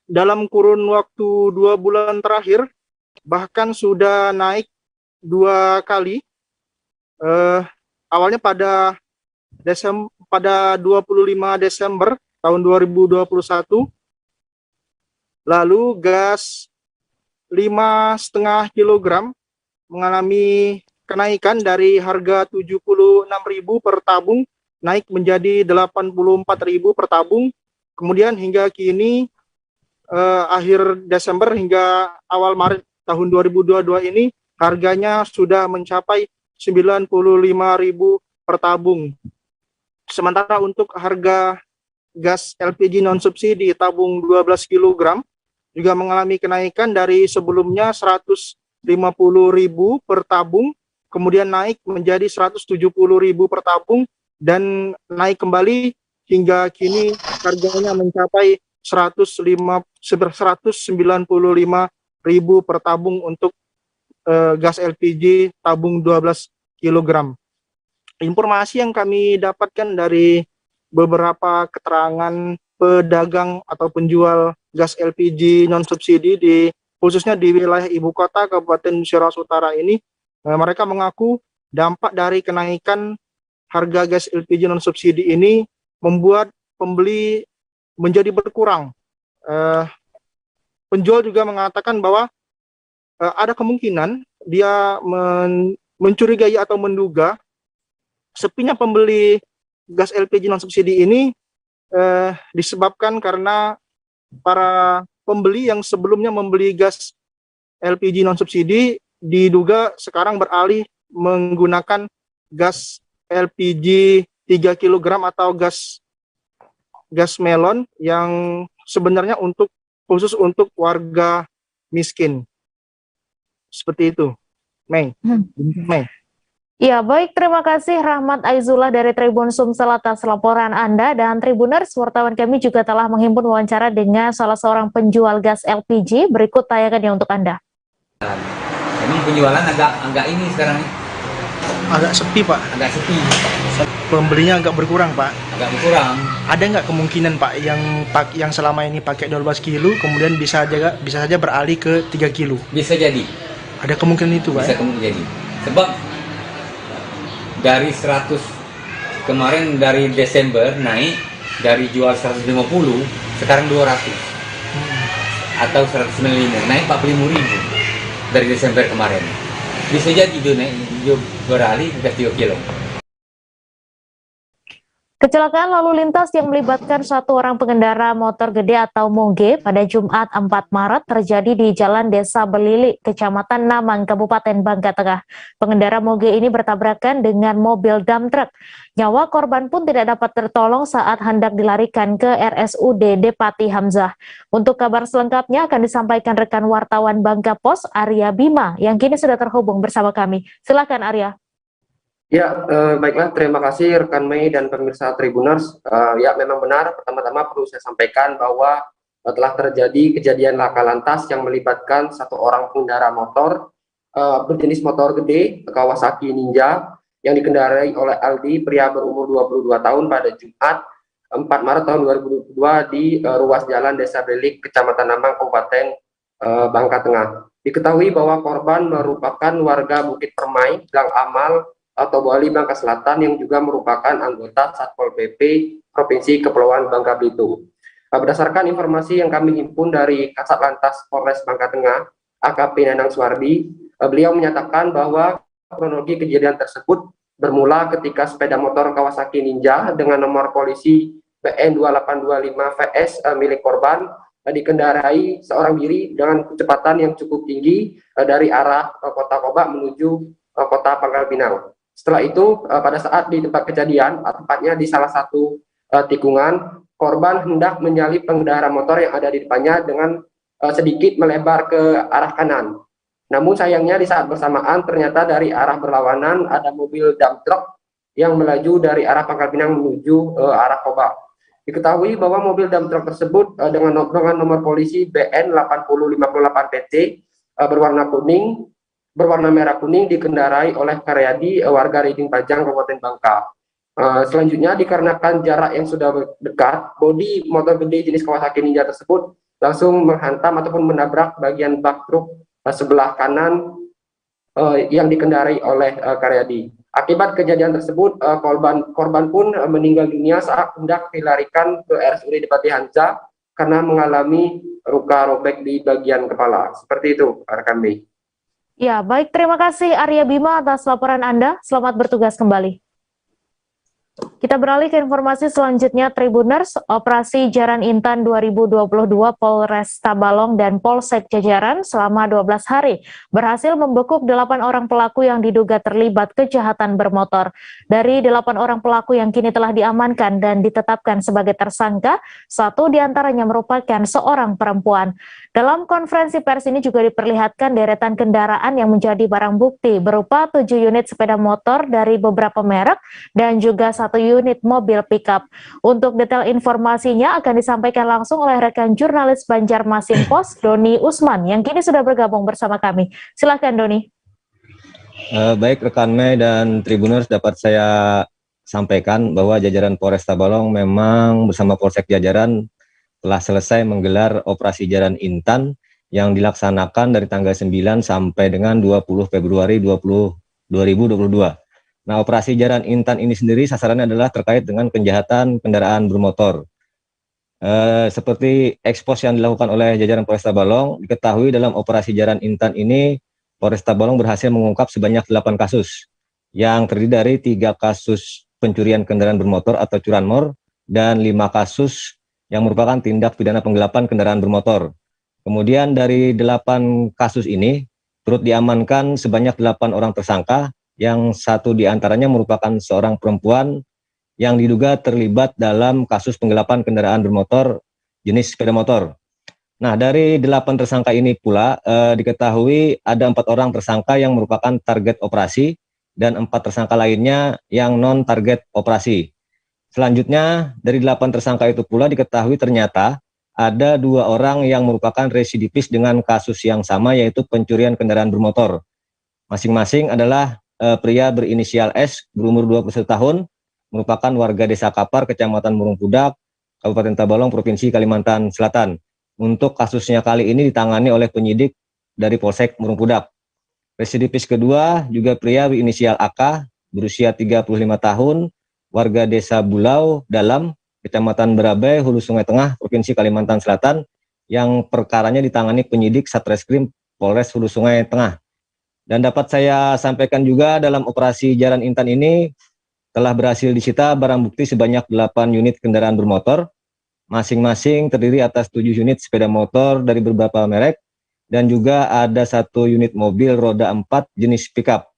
Dalam kurun waktu 2 bulan terakhir, bahkan sudah naik 2 kali. Awalnya pada 25 Desember tahun 2021, lalu gas 5,5 kg mengalami kenaikan dari harga 76.000 per tabung naik menjadi 84.000 per tabung. Kemudian hingga kini akhir Desember hingga awal Maret tahun 2022 ini harganya sudah mencapai 95.000 per tabung. Sementara untuk harga gas LPG non-subsidi tabung 12 kg juga mengalami kenaikan dari sebelumnya 150.000 per tabung, kemudian naik menjadi 170.000 per tabung, dan naik kembali hingga kini harganya mencapai 195.000 per tabung untuk gas LPG tabung 12 kg. Informasi yang kami dapatkan dari beberapa keterangan pedagang atau penjual gas LPG non-subsidi khususnya di wilayah ibu kota Kabupaten Musirawas Utara ini, mereka mengaku dampak dari kenaikan harga gas LPG non-subsidi ini membuat pembeli menjadi berkurang. Penjual juga mengatakan bahwa ada kemungkinan dia mencurigai atau menduga sepinya pembeli gas LPG non-subsidi ini disebabkan karena para pembeli yang sebelumnya membeli gas LPG non-subsidi diduga sekarang beralih menggunakan gas LPG 3 kg atau gas melon yang sebenarnya khusus untuk warga miskin. Seperti itu, Mei. Ya, baik, terima kasih Rahmat Aizullah dari Tribun Sumsel atas laporan Anda. Dan Tribuners, wartawan kami juga telah menghimpun wawancara dengan salah seorang penjual gas LPG. Berikut tayangannya untuk Anda. Memang penjualan agak ini sekarang. Agak sepi, Pak. Agak sepi. Pembelinya agak berkurang, Pak. Agak berkurang. Ada nggak kemungkinan, Pak, yang selama ini pakai 12 kilo kemudian bisa saja beralih ke 3 kilo? Bisa jadi. Ada kemungkinan itu, Pak? Bisa kemungkinan jadi. Sebab dari 100 kemarin dari Desember naik dari jual 150 sekarang 200 atau 195 naik 45.000 dari Desember kemarin. Bisa jadi itu naik beralih ke 3 kilo. Kecelakaan lalu lintas yang melibatkan satu orang pengendara motor gede atau moge pada Jumat 4 Maret terjadi di Jalan Desa Belili, Kecamatan Namang, Kabupaten Bangka Tengah. Pengendara moge ini bertabrakan dengan mobil dump truck. Nyawa korban pun tidak dapat tertolong saat hendak dilarikan ke RSUD Depati Hamzah. Untuk kabar selengkapnya akan disampaikan rekan wartawan Bangka Pos, Arya Bima, yang kini sudah terhubung bersama kami. Silakan Arya. Ya, baiklah, terima kasih rekan Mei dan pemirsa Tribuners. Ya, memang benar, pertama-tama perlu saya sampaikan bahwa telah terjadi kejadian laka lantas yang melibatkan satu orang pengendara motor berjenis motor gede Kawasaki Ninja yang dikendarai oleh Aldi, pria berumur 22 tahun pada Jumat 4 Maret tahun 2022 di ruas jalan Desa Belik, Kecamatan Namang, Kabupaten Bangka Tengah. Diketahui bahwa korban merupakan warga Bukit Permai, Gang Amal, atau Bali Bangka Selatan yang juga merupakan anggota Satpol PP Provinsi Kepulauan Bangka Belitung. Berdasarkan informasi yang kami himpun dari Kasat Lantas Polres Bangka Tengah, AKP Nanang Suwardi, beliau menyatakan bahwa kronologi kejadian tersebut bermula ketika sepeda motor Kawasaki Ninja dengan nomor polisi BN 2825 VS milik korban dikendarai seorang diri dengan kecepatan yang cukup tinggi dari arah Kota Kobak menuju Kota Pangkal Pinang. Setelah itu, pada saat di tempat kejadian, tepatnya di salah satu tikungan, korban hendak menyalip pengendara motor yang ada di depannya dengan sedikit melebar ke arah kanan. Namun sayangnya di saat bersamaan ternyata dari arah berlawanan ada mobil dump truck yang melaju dari arah Pangkal Pinang menuju arah Kobak. Diketahui bahwa mobil dump truck tersebut dengan nomor polisi BN 8058 PT berwarna merah kuning dikendarai oleh Karyadi, warga Riding Pajang, Kabupaten Bangka. Selanjutnya dikarenakan jarak yang sudah dekat, bodi motor gede jenis Kawasaki Ninja tersebut langsung menghantam ataupun menabrak bagian bak truk sebelah kanan yang dikendarai oleh Karyadi. Akibat kejadian tersebut, korban pun meninggal dunia saat hendak dilarikan ke RSUD Depati Hamzah karena mengalami luka robek di bagian kepala. Seperti itu, rekan Mei. Ya, baik, terima kasih Arya Bima atas laporan Anda. Selamat bertugas kembali. Kita beralih ke informasi selanjutnya, Tribuners. Operasi Jaran Intan 2022 Polres Tabalong dan Polsek Jajaran selama 12 hari berhasil membekuk 8 orang pelaku yang diduga terlibat kejahatan bermotor. Dari 8 orang pelaku yang kini telah diamankan dan ditetapkan sebagai tersangka, 1 diantaranya merupakan seorang perempuan. Dalam konferensi pers ini juga diperlihatkan deretan kendaraan yang menjadi barang bukti berupa 7 unit sepeda motor dari beberapa merek dan juga 1 unit mobil pickup. Untuk detail informasinya akan disampaikan langsung oleh rekan jurnalis Banjarmasin Pos, Doni Usman, yang kini sudah bergabung bersama kami. Silakan Doni. Baik rekan Mei dan Tribuners, dapat saya sampaikan bahwa jajaran Polres Tabalong memang bersama Polsek Jajaran telah selesai menggelar operasi Jaran Intan yang dilaksanakan dari tanggal 9 sampai dengan 20 Februari 2022. Nah, operasi Jaran Intan ini sendiri sasarannya adalah terkait dengan kejahatan kendaraan bermotor. Seperti ekspos yang dilakukan oleh jajaran Polres Tabalong, diketahui dalam operasi Jaran Intan ini, Polres Tabalong berhasil mengungkap sebanyak 8 kasus, yang terdiri dari 3 kasus pencurian kendaraan bermotor atau curanmor, dan 5 kasus yang merupakan tindak pidana penggelapan kendaraan bermotor. Kemudian dari 8 kasus ini, turut diamankan sebanyak 8 orang tersangka, yang 1 diantaranya merupakan seorang perempuan yang diduga terlibat dalam kasus penggelapan kendaraan bermotor jenis sepeda motor. Nah, dari 8 tersangka ini pula diketahui ada 4 orang tersangka yang merupakan target operasi dan 4 tersangka lainnya yang non-target operasi. Selanjutnya, dari 8 tersangka itu pula diketahui ternyata ada 2 orang yang merupakan residivis dengan kasus yang sama, yaitu pencurian kendaraan bermotor. Masing-masing adalah pria berinisial S, berumur 21 tahun, merupakan warga Desa Kapar, Kecamatan Murung Pudak, Kabupaten Tabalong, Provinsi Kalimantan Selatan. Untuk kasusnya kali ini ditangani oleh penyidik dari Polsek Murung Pudak. Residivis kedua juga pria berinisial AK, berusia 35 tahun, warga Desa Bulau Dalam, Kecamatan Berabai, Hulu Sungai Tengah, Provinsi Kalimantan Selatan, yang perkaranya ditangani penyidik Satreskrim Polres Hulu Sungai Tengah. Dan dapat saya sampaikan juga dalam operasi Jaran Intan ini, telah berhasil disita barang bukti sebanyak 8 unit kendaraan bermotor, masing-masing terdiri atas 7 unit sepeda motor dari beberapa merek, dan juga ada 1 unit mobil roda 4 jenis pickup.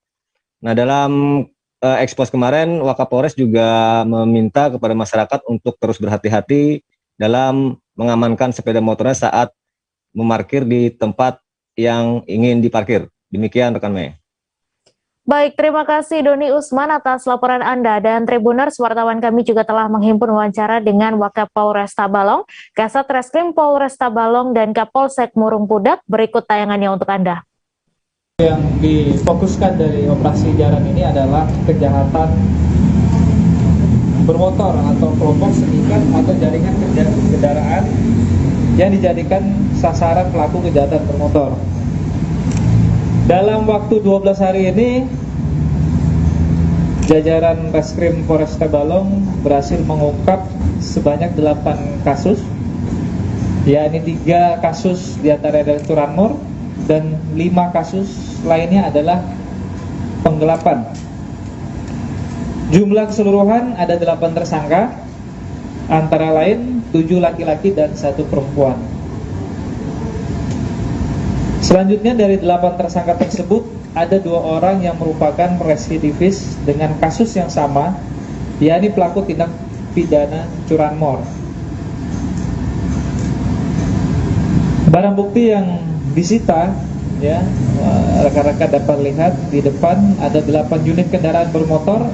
Nah, dalam ekspos kemarin, Wakapolres juga meminta kepada masyarakat untuk terus berhati-hati dalam mengamankan sepeda motornya saat memarkir di tempat yang ingin diparkir. Demikian rekan Mei. Baik, terima kasih Doni Usman atas laporan Anda, dan Tribuners, wartawan kami juga telah menghimpun wawancara dengan Wakapolres Tabalong, Kasat Reskrim Polres Tabalong, dan Kapolsek Murung Pudak. Berikut tayangannya untuk Anda. Yang difokuskan dari operasi jaran ini adalah kejahatan bermotor atau kelompok sindikat atau jaringan kendaraan yang dijadikan sasaran pelaku kejahatan bermotor. Dalam waktu 12 hari ini, jajaran Reskrim Polres Tabalong berhasil mengungkap sebanyak 8 kasus, yakni 3 kasus diantara dari curanmor dan 5 kasus lainnya adalah penggelapan. Jumlah keseluruhan ada 8 tersangka, antara lain 7 laki-laki dan 1 perempuan. Selanjutnya dari 8 tersangka tersebut ada 2 orang yang merupakan residivis dengan kasus yang sama, yakni pelaku tindak pidana curanmor. Barang bukti yang disita, ya, rekan-rekan dapat lihat di depan ada 8 unit kendaraan bermotor.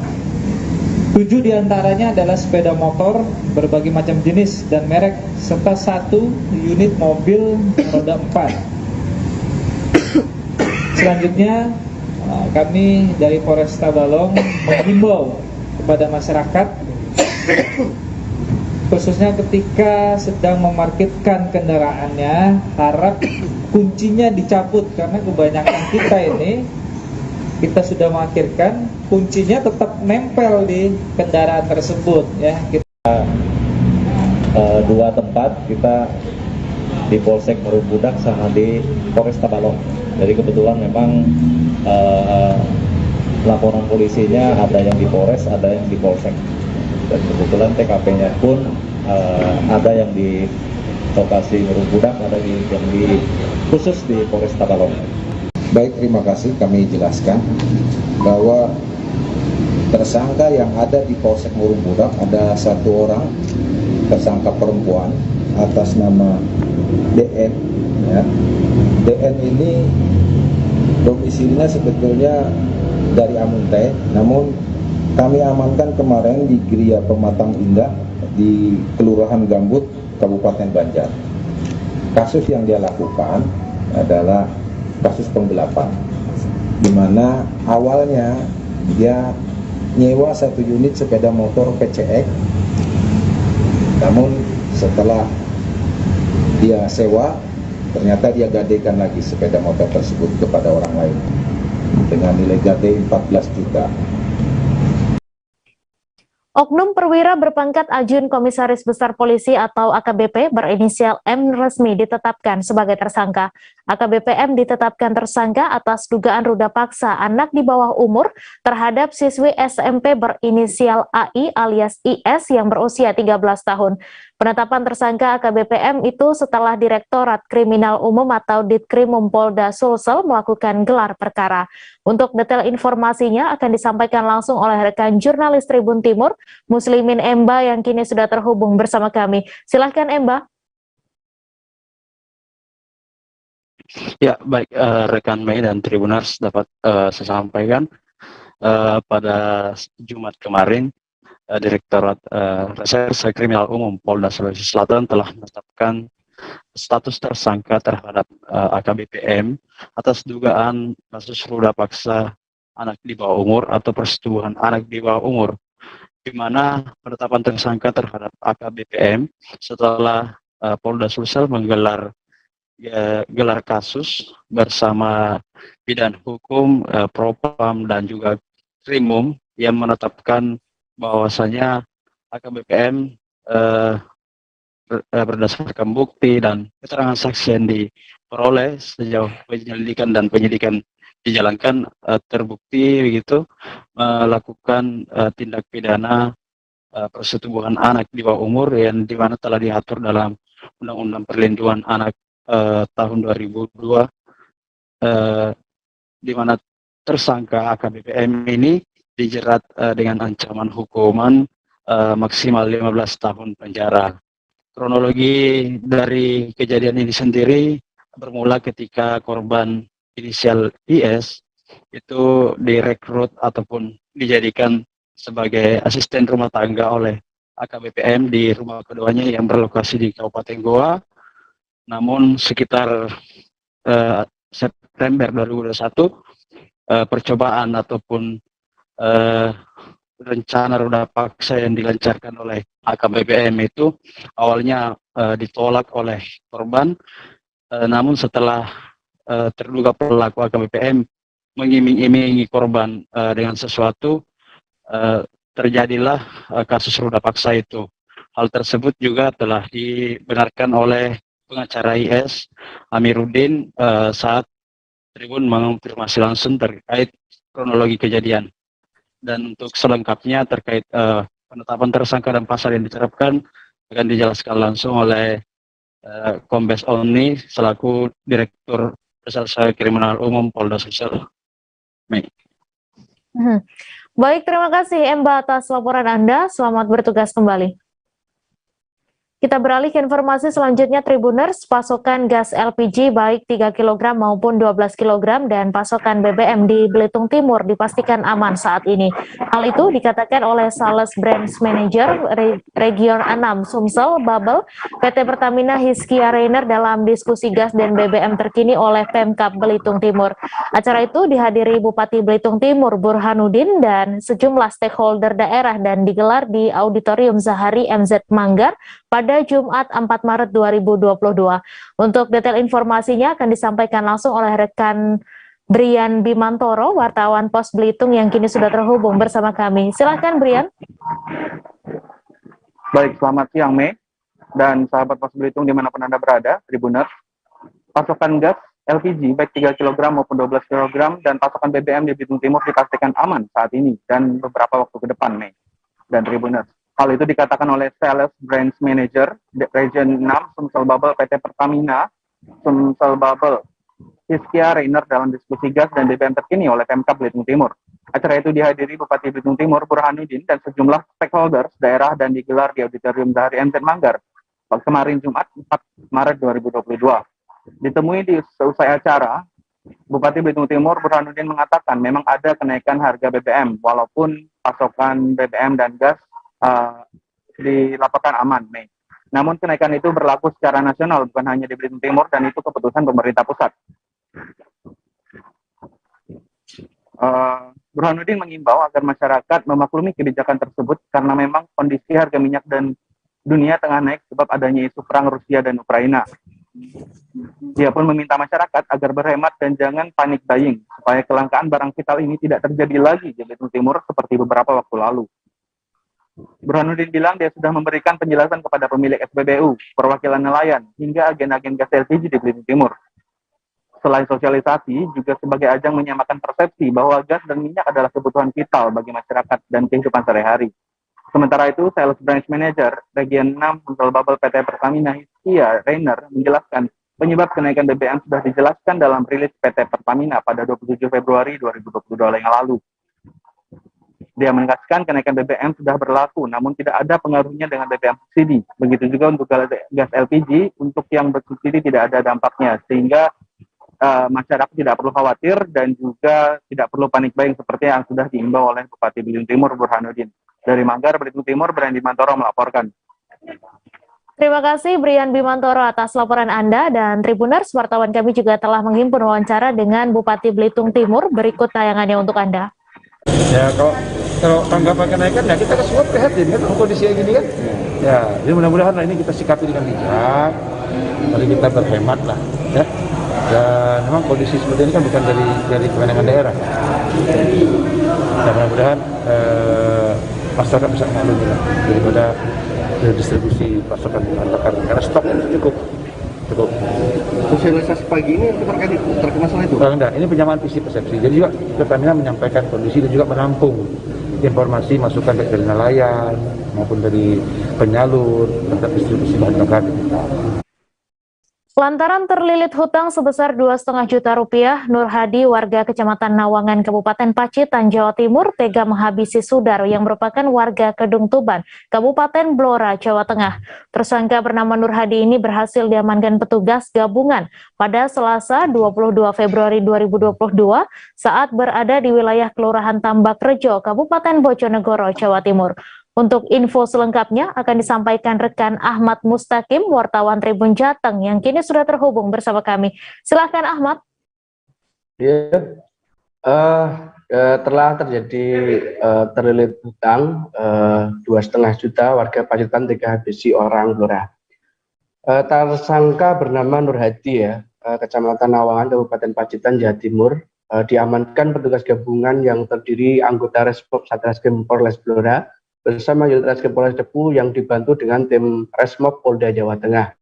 7 diantaranya adalah sepeda motor berbagai macam jenis dan merek, serta 1 unit mobil roda 4. Selanjutnya, kami dari Polres Tabalong menghimbau kepada masyarakat, khususnya ketika sedang memarkirkan kendaraannya, harap kuncinya dicabut, karena kebanyakan kita sudah memarkirkan, kuncinya tetap nempel di kendaraan tersebut, ya. Kita 2 tempat, kita di Polsek Murung Pudak sama di Polres Tabalong. Jadi kebetulan memang laporan polisinya ada yang di Polres, ada yang di Polsek. Dan kebetulan TKP-nya pun ada yang di lokasi Murung Pudak, ada yang di khusus di Polres Tabalong. Baik, terima kasih. Kami jelaskan bahwa tersangka yang ada di Polsek Murung Pudak ada 1 orang tersangka perempuan atas nama DN, ya. DN ini domisilinya sebetulnya dari Amuntai, namun kami amankan kemarin di Gria Pematang Indah di Kelurahan Gambut, Kabupaten Banjar. Kasus yang dia lakukan adalah kasus penggelapan, di mana awalnya dia nyewa 1 unit sepeda motor PCX, namun setelah dia sewa, ternyata dia gadekan lagi sepeda motor tersebut kepada orang lain dengan nilai gade 14 juta. Oknum perwira berpangkat Ajun Komisaris Besar Polisi atau AKBP berinisial M resmi ditetapkan sebagai tersangka. AKBP M ditetapkan tersangka atas dugaan ruda paksa anak di bawah umur terhadap siswi SMP berinisial AI alias IS yang berusia 13 tahun. Penetapan tersangka AKBP M itu setelah Direktorat Kriminal Umum atau Ditkrimum Polda Sulsel melakukan gelar perkara. Untuk detail informasinya akan disampaikan langsung oleh rekan jurnalis Tribun Timur, Muslimin Emba yang kini sudah terhubung bersama kami. Silahkan Emba. Ya, baik rekan Mei dan Tribuners, dapat saya sampaikan pada Jumat kemarin Direktorat Reserse Kriminal Umum Polda Sulawesi Selatan telah menetapkan status tersangka terhadap AKBP M atas dugaan kasus ruda paksa anak di bawah umur atau persetubuhan anak di bawah umur, di mana penetapan tersangka terhadap AKBP M setelah Polda Sulsel menggelar gelar kasus bersama Bidan Hukum, Propam dan juga Krimum yang menetapkan bahwasanya AKBP M berdasarkan bukti dan keterangan saksi yang diperoleh sejauh penyelidikan dan penyidikan dijalankan terbukti begitu melakukan tindak pidana persetubuhan anak di bawah umur yang dimana telah diatur dalam Undang-Undang Perlindungan Anak tahun 2002 di mana tersangka AKBPM ini dijerat dengan ancaman hukuman maksimal 15 tahun penjara. Kronologi dari kejadian ini sendiri bermula ketika korban inisial IS itu direkrut ataupun dijadikan sebagai asisten rumah tangga oleh AKBPM di rumah keduanya yang berlokasi di Kabupaten Goa. Namun sekitar September 2021 percobaan ataupun rencana roda paksa yang dilancarkan oleh AKBPM itu awalnya ditolak oleh korban, namun setelah terduga pelaku AKBPM mengiming-imingi korban dengan sesuatu, terjadilah kasus roda paksa itu. Hal tersebut juga telah dibenarkan oleh pengacara IS Amiruddin saat Tribun mengonfirmasi langsung terkait kronologi kejadian. Dan untuk selengkapnya terkait penetapan tersangka dan pasal yang diterapkan akan dijelaskan langsung oleh Kombes Oni selaku Direktur Reserse Kriminal Umum Polda Sulsel. Baik, terima kasih Emba atas laporan Anda. Selamat bertugas kembali. Kita beralih ke informasi selanjutnya, Tribuners. Pasokan gas LPG baik 3 kg maupun 12 kg dan pasokan BBM di Belitung Timur dipastikan aman saat ini. Hal itu dikatakan oleh Sales Branch Manager Region 6 Sumsel Babel PT Pertamina Hiskia Rainer dalam diskusi gas dan BBM terkini oleh Pemkab Belitung Timur. Acara itu dihadiri Bupati Belitung Timur Burhanuddin dan sejumlah stakeholder daerah dan digelar di Auditorium Zahari MZ Manggar pada Jumat 4 Maret 2022. Untuk detail informasinya akan disampaikan langsung oleh rekan Brian Bimantoro, wartawan Pos Belitung yang kini sudah terhubung bersama kami. Silakan Brian. Baik, selamat siang Mei dan sahabat Pos Belitung dimanapun Anda berada, Tribuners. Pasokan gas LPG baik 3 kg maupun 12 kg dan pasokan BBM di Belitung Timur dipastikan aman saat ini dan beberapa waktu ke depan Mei dan Tribuners. Hal itu dikatakan oleh Sales Branch Manager Region 6 Sumsel Babel PT Pertamina Sumsel Babel Hiskia Rainer dalam diskusi gas dan BBM terkini oleh Pemkab Belitung Timur. Acara itu dihadiri Bupati Belitung Timur Burhanuddin dan sejumlah stakeholders daerah dan digelar di Auditorium Zahari MZ Manggar kemarin Jumat 4 Maret 2022. Ditemui di selesai acara, Bupati Belitung Timur Burhanuddin mengatakan memang ada kenaikan harga BBM walaupun pasokan BBM dan gas dilaporkan aman, Mei. Namun kenaikan itu berlaku secara nasional, bukan hanya di Belitung Timur, dan itu keputusan pemerintah pusat. Burhanuddin mengimbau agar masyarakat memaklumi kebijakan tersebut karena memang kondisi harga minyak dan dunia tengah naik sebab adanya isu perang Rusia dan Ukraina. Dia pun meminta masyarakat agar berhemat dan jangan panik buying supaya kelangkaan barang vital ini tidak terjadi lagi di Belitung Timur seperti beberapa waktu lalu. Burhanuddin bilang dia sudah memberikan penjelasan kepada pemilik SPBU, perwakilan nelayan, hingga agen-agen gas LPG di Belitung Timur. Selain sosialisasi, juga sebagai ajang menyamakan persepsi bahwa gas dan minyak adalah kebutuhan vital bagi masyarakat dan kehidupan sehari-hari. Sementara itu, Sales Branch Manager Region 6 Sumsel Babel PT Pertamina Hiskia Rainer menjelaskan penyebab kenaikan BBM sudah dijelaskan dalam rilis PT Pertamina pada 27 Februari 2022 yang lalu. Dia menegaskan kenaikan BBM sudah berlaku, namun tidak ada pengaruhnya dengan BBM subsidi. Begitu juga untuk gas LPG, untuk yang bersubsidi tidak ada dampaknya, sehingga masyarakat tidak perlu khawatir dan juga tidak perlu panik buying seperti yang sudah diimbau oleh Bupati Belitung Timur Burhanuddin. Dari Manggar, Belitung Timur, Brian Bimantoro melaporkan. Terima kasih Brian Bimantoro atas laporan Anda, dan Tribuners, wartawan kami juga telah menghimpun wawancara dengan Bupati Belitung Timur. Berikut tayangannya untuk Anda. Ya, kalau tanggapan kenaikan, ya kita semua prihatin kan kondisi yang gini kan. Ya, jadi mudah-mudahan ini kita sikapi dengan bijak, mari kita berhemat lah, ya. Dan memang kondisi seperti ini kan bukan dari kewenangan daerah. Dan mudah-mudahan masyarakat bisa mengaklumi lah daripada distribusi pasokan bahan bakar karena stok itu cukup sosialisasi pagi ini terkait masalah itu? Enggak, ini penyamaan visi persepsi. Jadi juga Pertamina menyampaikan kondisi dan juga menampung informasi masukan dari nelayan maupun dari penyalur terhadap distribusi bahan bakar kita. Lantaran terlilit hutang sebesar 2,5 juta rupiah, Nur Hadi, warga Kecamatan Nawangan, Kabupaten Pacitan, Jawa Timur, tega menghabisi Sudar yang merupakan warga Kedung Tuban, Kabupaten Blora, Jawa Tengah. Tersangka bernama Nur Hadi ini berhasil diamankan petugas gabungan pada Selasa 22 Februari 2022 saat berada di wilayah Kelurahan Tambak Rejo, Kabupaten Bojonegoro, Jawa Timur. Untuk info selengkapnya akan disampaikan rekan Ahmad Mustaqim, wartawan Tribun Jateng yang kini sudah terhubung bersama kami. Silakan Ahmad. Ya, telah terjadi terlilit hutang 2,5 juta warga Pacitan dihabisi orang Blora. Tersangka bernama Nur Hadi ya, Kecamatan Nawangan, Kabupaten Pacitan, Jawa Timur, diamankan petugas gabungan yang terdiri anggota Resmob Satreskrim Polres Blora bersama unit Reskrim Polres Depu yang dibantu dengan tim Resmob Polda Jawa Tengah.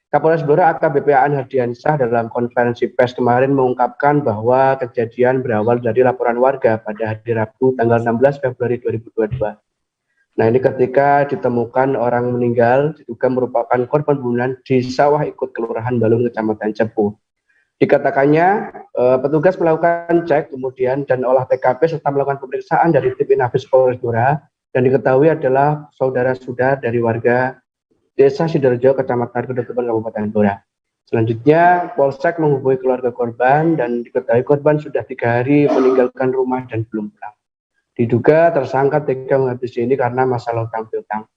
Kapolres Blora AKBP Aan Hardiansyah dalam konferensi pers kemarin mengungkapkan bahwa kejadian berawal dari laporan warga pada hari Rabu tanggal 16 Februari 2022. Nah, ini ketika ditemukan orang meninggal diduga merupakan korban pembunuhan di sawah ikut Kelurahan Balung, Kecamatan Cepu. Dikatakannya petugas melakukan cek kemudian dan olah TKP serta melakukan pemeriksaan dari tim Inafis Polres Blora dan diketahui adalah saudara-saudara dari warga Desa Sidoarjo, Kecamatan Kedung Tuban, Kabupaten Blora. Selanjutnya, Polsek menghubungi keluarga korban dan diketahui korban sudah 3 hari meninggalkan rumah dan belum pulang. Diduga tersangka tega menghabisi ini karena masalah utang piutang.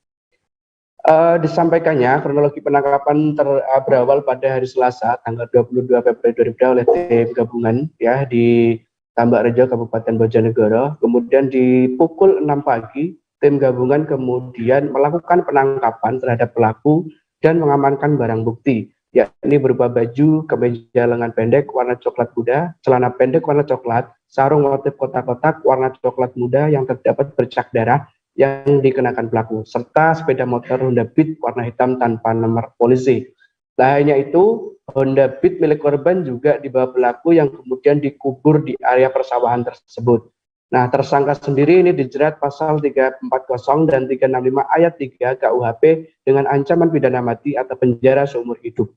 Disampaikannya kronologi penangkapan berawal pada hari Selasa tanggal 22 Februari 2022 oleh tim gabungan ya di Tambak Rejo, Kabupaten Bojonegoro. Kemudian di pukul 6 pagi tim gabungan kemudian melakukan penangkapan terhadap pelaku dan mengamankan barang bukti, yakni berupa baju, kemeja lengan pendek warna coklat muda, celana pendek warna coklat, sarung motif kotak-kotak warna coklat muda yang terdapat bercak darah yang dikenakan pelaku, serta sepeda motor Honda Beat warna hitam tanpa nomor polisi. Tak hanya itu, Honda Beat milik korban juga dibawa pelaku yang kemudian dikubur di area persawahan tersebut. Nah, tersangka sendiri ini dijerat pasal 340 dan 365 ayat 3 KUHP dengan ancaman pidana mati atau penjara seumur hidup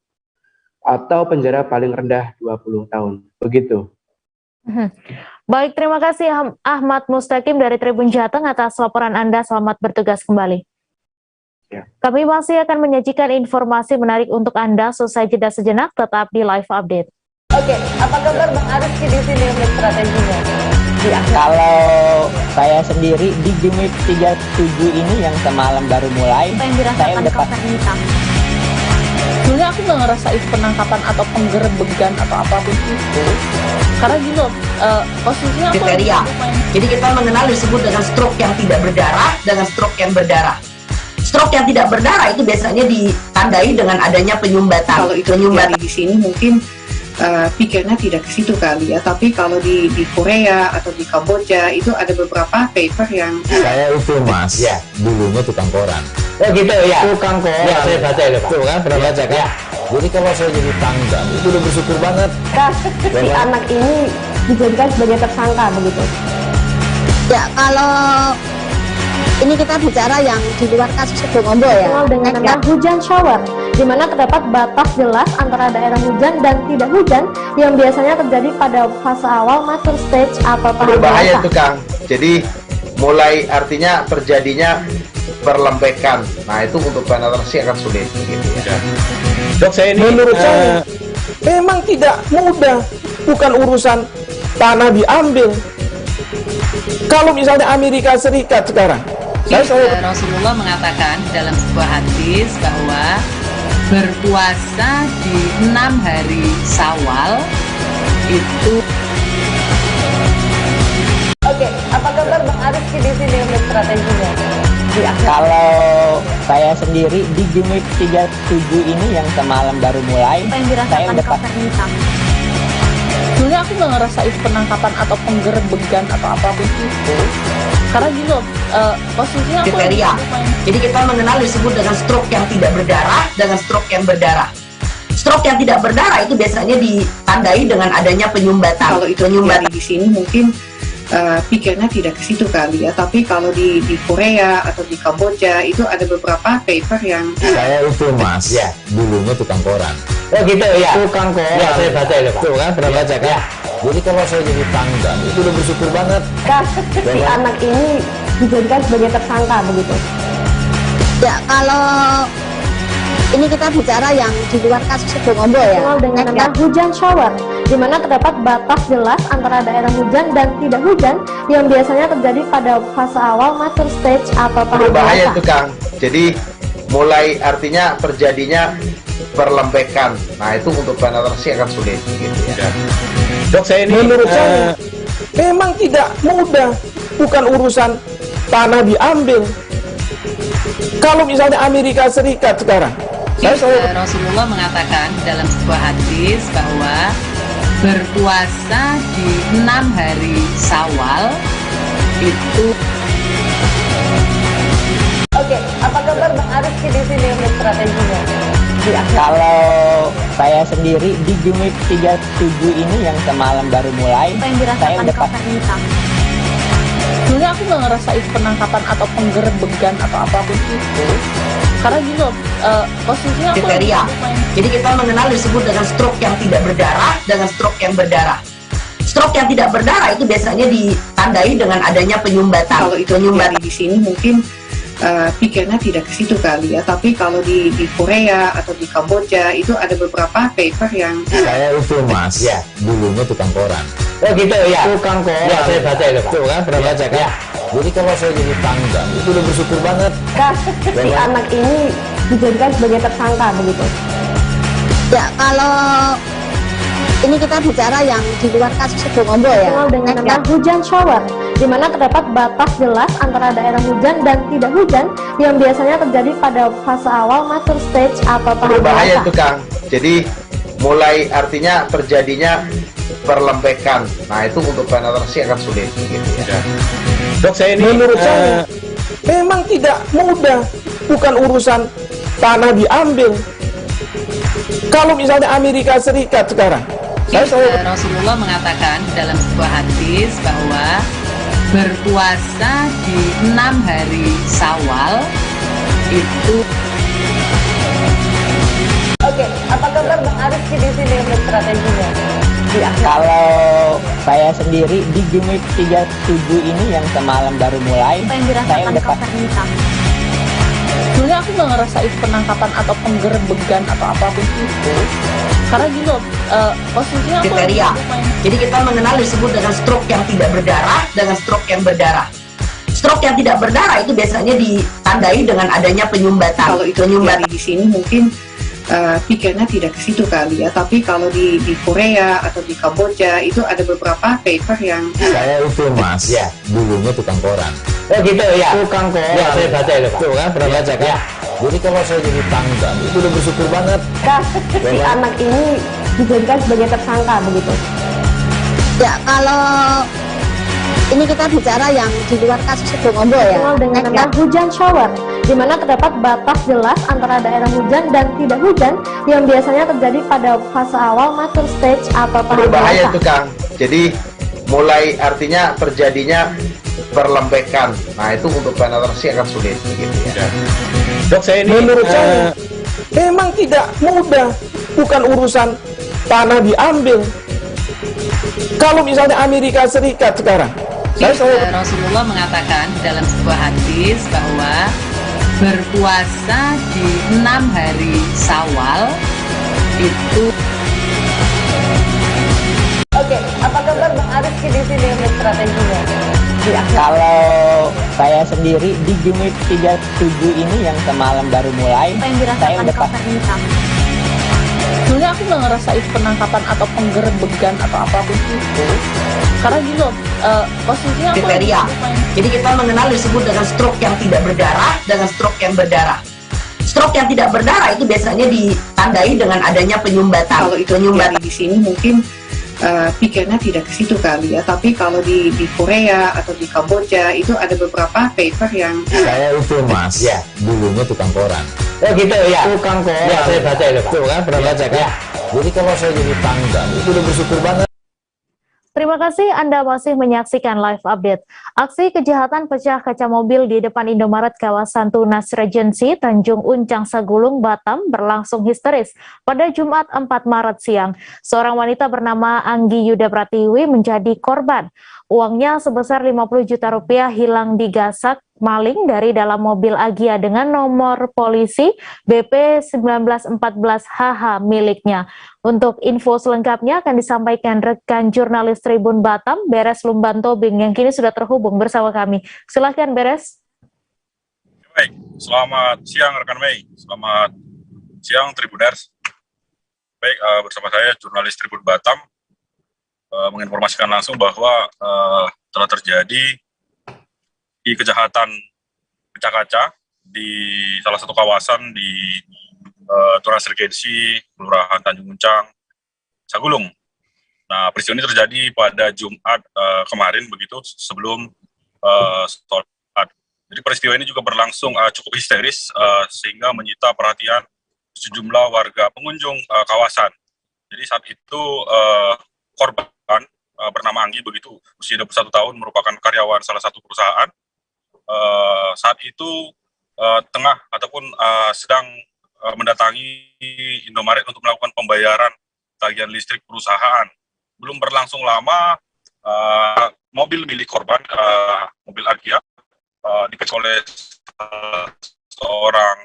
atau penjara paling rendah 20 tahun. Begitu. Baik, terima kasih Ahmad Mustaqim dari Tribun Jateng atas laporan Anda. Selamat bertugas kembali. Ya. Kami masih akan menyajikan informasi menarik untuk Anda. Selesai jeda sejenak, tetap di Live Update. Oke, apa kabar Bang Ariski di sini untuk strateginya? Kalau saya sendiri di Jumip 37 ini yang semalam baru mulai, saya udah sebenarnya aku nggak ngerasa itu penangkapan atau penggerebegan atau apapun itu, karena gini loh, posisinya aku kriteria. Jadi kita mengenal disebut dengan stroke yang tidak berdarah dengan stroke yang berdarah. Stroke yang tidak berdarah itu biasanya ditandai dengan adanya penyumbatan. Kalau itu penyumbatan di sini mungkin pikirnya tidak ke situ kali ya, tapi kalau di Korea atau di Kamboja itu ada beberapa paper yang saya itu mas ya dulunya tukang koran. Oh gitu ya, tukang koran ya, saya baca itu Pak. Tuh kan pernah baca kan ya. Jadi kalau saya jadi tangga itu udah bersyukur banget si anak ini dijadikan sebagai tersangka begitu ya. Kalau ini kita bicara yang di luar kasus Kedung Ombo ya, dengan nama hujan shower, di mana terdapat batas jelas antara daerah hujan dan tidak hujan yang biasanya terjadi pada fase awal mature stage atau tahap berbahaya itu Kang. Jadi mulai artinya terjadinya perlembekan. Nah itu untuk penetrasi akan sulit. Gitu ya. Dok, saya ini menurut saya memang tidak mudah, bukan urusan tanah diambil. Kalau misalnya Amerika Serikat sekarang. Rasulullah mengatakan dalam sebuah hadis bahwa berpuasa di 6 hari Syawal itu. Oke, apa kabar Bang Ariski di sini untuk strateginya? Kalau saya sendiri di Jumip 37 ini yang semalam baru mulai, saya udah sebenarnya aku nggak ngerasa itu penangkapan atau penggerebegan atau apapun itu, karena gini loh, posisinya kriteria. Jadi kita mengenal disebut dengan stroke yang tidak berdarah dengan stroke yang berdarah. Stroke yang tidak berdarah itu biasanya ditandai dengan adanya penyumbatan. Kalau itu terjadi di sini mungkin pikirnya tidak ke situ kali ya, tapi kalau di Korea atau di Kamboja itu ada beberapa paper yang saya itu mas, ya dulunya tukang koran. Oh gitu ya, tukang koran. Ya saya baca itu pak. Tuh kan pernah baca kan? Ya. Jadi kalau saya jadi tangga itu udah bersyukur banget. Si anak ini dijadikan sebagai tersangka begitu. Ya kalau ini kita bicara yang di luar kasus Sebongombol ya. Dengan nama hujan shower, di mana terdapat batas jelas antara daerah hujan dan tidak hujan yang biasanya terjadi pada fase awal mature stage atau tahap berbahaya itu Kang. Jadi mulai artinya terjadinya perlembekan. Nah itu untuk penetrasi akan sulit gitu ya. Dok saya ini menurut saya memang tidak mudah, bukan urusan tanah diambil. Kalau misalnya Amerika Serikat sekarang, Rasulullah mengatakan dalam sebuah hadis bahwa berpuasa di 6 hari Syawal itu. Oke, apa kabar Bang Arif di sini untuk strateginya? Kalau saya sendiri di Jumip 37 ini yang semalam baru mulai, saya dapat sebenarnya aku nggak ngerasain penangkapan atau penggerebegan atau apapun itu, karena gitu posisinya aku kriteria. Jadi kita mengenal disebut dengan stroke yang tidak berdarah dengan stroke yang berdarah. Stroke yang tidak berdarah itu biasanya ditandai dengan adanya penyumbatan. Kalau itu terjadi di sini mungkin pikirnya tidak ke situ kali ya, tapi kalau di Korea atau di Kamboja itu ada beberapa paper yang saya itu mas, ya dulunya tukang koran. Oh gitu ya, tukang koran. Ya saya baca itu pak. Tuh kan pernah baca kan? Ya. Jadi kalau saya jadi tangga itu udah bersyukur banget. Si anak ini dijadikan sebagai tersangka begitu. Ya kalau ini kita bicara yang di luar kasus Sebongombol ya. Dengan nama hujan shower, di mana terdapat batas jelas antara daerah hujan dan tidak hujan yang biasanya terjadi pada fase awal mature stage atau tahap berbahaya itu Kang. Jadi mulai artinya terjadinya perlembekan. Nah itu untuk penetrasi akan sulit gitu ya. Dok saya ini menurut saya memang tidak mudah, bukan urusan tanah diambil. Kalau misalnya Amerika Serikat sekarang, Rasulullah mengatakan dalam sebuah hadis bahwa berpuasa di 6 hari Syawal itu. Oke, apa kabar Bang Arif di sini untuk strateginya? Kalau saya sendiri di Jumip 37 ini yang semalam baru mulai, saya dapat. Sebenarnya aku nggak ngerasain penangkapan atau penggerebegan atau apapun itu, karena gitu posisinya aku kriteria. Jadi kita mengenal disebut dengan stroke yang tidak berdarah dengan stroke yang berdarah. Stroke yang tidak berdarah itu biasanya ditandai dengan adanya penyumbatan. Kalau itu terjadi di sini mungkin pikirnya tidak ke situ kali ya, tapi kalau di Korea atau di Kamboja itu ada beberapa paper yang saya itu mas, ya dulunya tukang koran. Oh gitu ya, tukang koran. Ya saya baca itu pak. Tuh kan pernah baca kan? Ya. Jadi kalau saya jadi tangga itu udah bersyukur banget. Si anak ini dijadikan sebagai tersangka begitu. Ya kalau ini kita bicara yang di luar kasus Sebongombol ya. Dengan nama hujan shower, di mana terdapat batas jelas antara daerah hujan dan tidak hujan yang biasanya terjadi pada fase awal mature stage atau tahap berbahaya itu Kang. Jadi mulai artinya terjadinya perlembekan. Nah itu untuk penetrasi akan sulit gitu ya. Dok saya ini menurut saya memang tidak mudah, bukan urusan tanah diambil. Kalau misalnya Amerika Serikat sekarang, Rasulullah mengatakan dalam sebuah hadis bahwa berpuasa di 6 hari Syawal itu. Oke, apa kabar Bang Arif di sini untuk strateginya? Kalau saya sendiri di Jumip 37 ini yang semalam baru mulai, saya dapat. Sebenarnya aku nggak ngerasain penangkapan atau penggerebegan atau apapun itu, karena gitu posisinya kriteria. Jadi kita mengenal disebut dengan stroke yang tidak berdarah dengan stroke yang berdarah. Stroke yang tidak berdarah itu biasanya ditandai dengan adanya penyumbatan. Kalau itu terjadi di sini mungkin pikirnya tidak ke situ kali ya. Tapi kalau di Korea atau di Kamboja itu ada beberapa paper yang saya itu mas, ya dulunya tukang koran. Oh gitu ya. Tukang koran. Ya saya baca itu Pak. Tuh kan pernah baca kan? Ya. Jadi kalau saya jadi tangga itu udah bersyukur banget. Terima kasih Anda masih menyaksikan live update. Aksi kejahatan pecah kaca mobil di depan Indomaret kawasan Tunas Regency, Tanjung Uncang, Sagulung, Batam berlangsung histeris pada Jumat 4 Maret siang. Seorang wanita bernama Anggi Yuda Pratiwi menjadi korban. Uangnya sebesar 50 juta rupiah hilang digasak maling dari dalam mobil Agia dengan nomor polisi BP 1914HH miliknya. Untuk info selengkapnya akan disampaikan rekan jurnalis Tribun Batam, Beres Lumbantobing, yang kini sudah terhubung bersama kami. Silahkan Beres. Baik, selamat siang rekan Mei, selamat siang Tribuners. Baik, bersama saya jurnalis Tribun Batam, menginformasikan langsung bahwa telah terjadi kejahatan pecah kaca di salah satu kawasan di Tunas Regency, Kelurahan Tanjung Uncang, Sagulung. Nah, peristiwa ini terjadi pada Jumat kemarin, begitu sebelum sholat. Jadi peristiwa ini juga berlangsung cukup histeris sehingga menyita perhatian sejumlah warga pengunjung kawasan. Jadi saat itu korban bernama Anggi, begitu usia 21 tahun, merupakan karyawan salah satu perusahaan. Saat itu tengah ataupun sedang mendatangi Indomaret untuk melakukan pembayaran tagihan listrik perusahaan. Belum berlangsung lama, mobil milik korban, mobil Agia, dikecek oleh seorang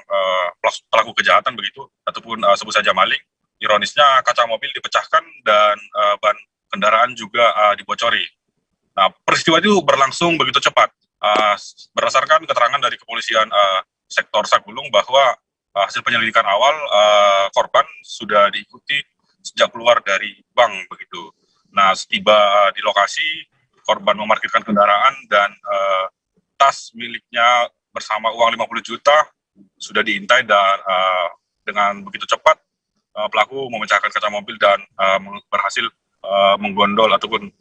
pelaku kejahatan, begitu, ataupun sebut saja maling. Ironisnya kaca mobil dipecahkan dan ban kendaraan juga dibocori. Nah, peristiwa itu berlangsung begitu cepat. Berdasarkan keterangan dari kepolisian sektor Sagulung bahwa hasil penyelidikan awal korban sudah diikuti sejak keluar dari bank, begitu. Nah, setiba di lokasi, korban memarkirkan kendaraan dan tas miliknya bersama uang 50 juta sudah diintai dan dengan begitu cepat pelaku memecahkan kaca mobil dan berhasil menggondol ataupun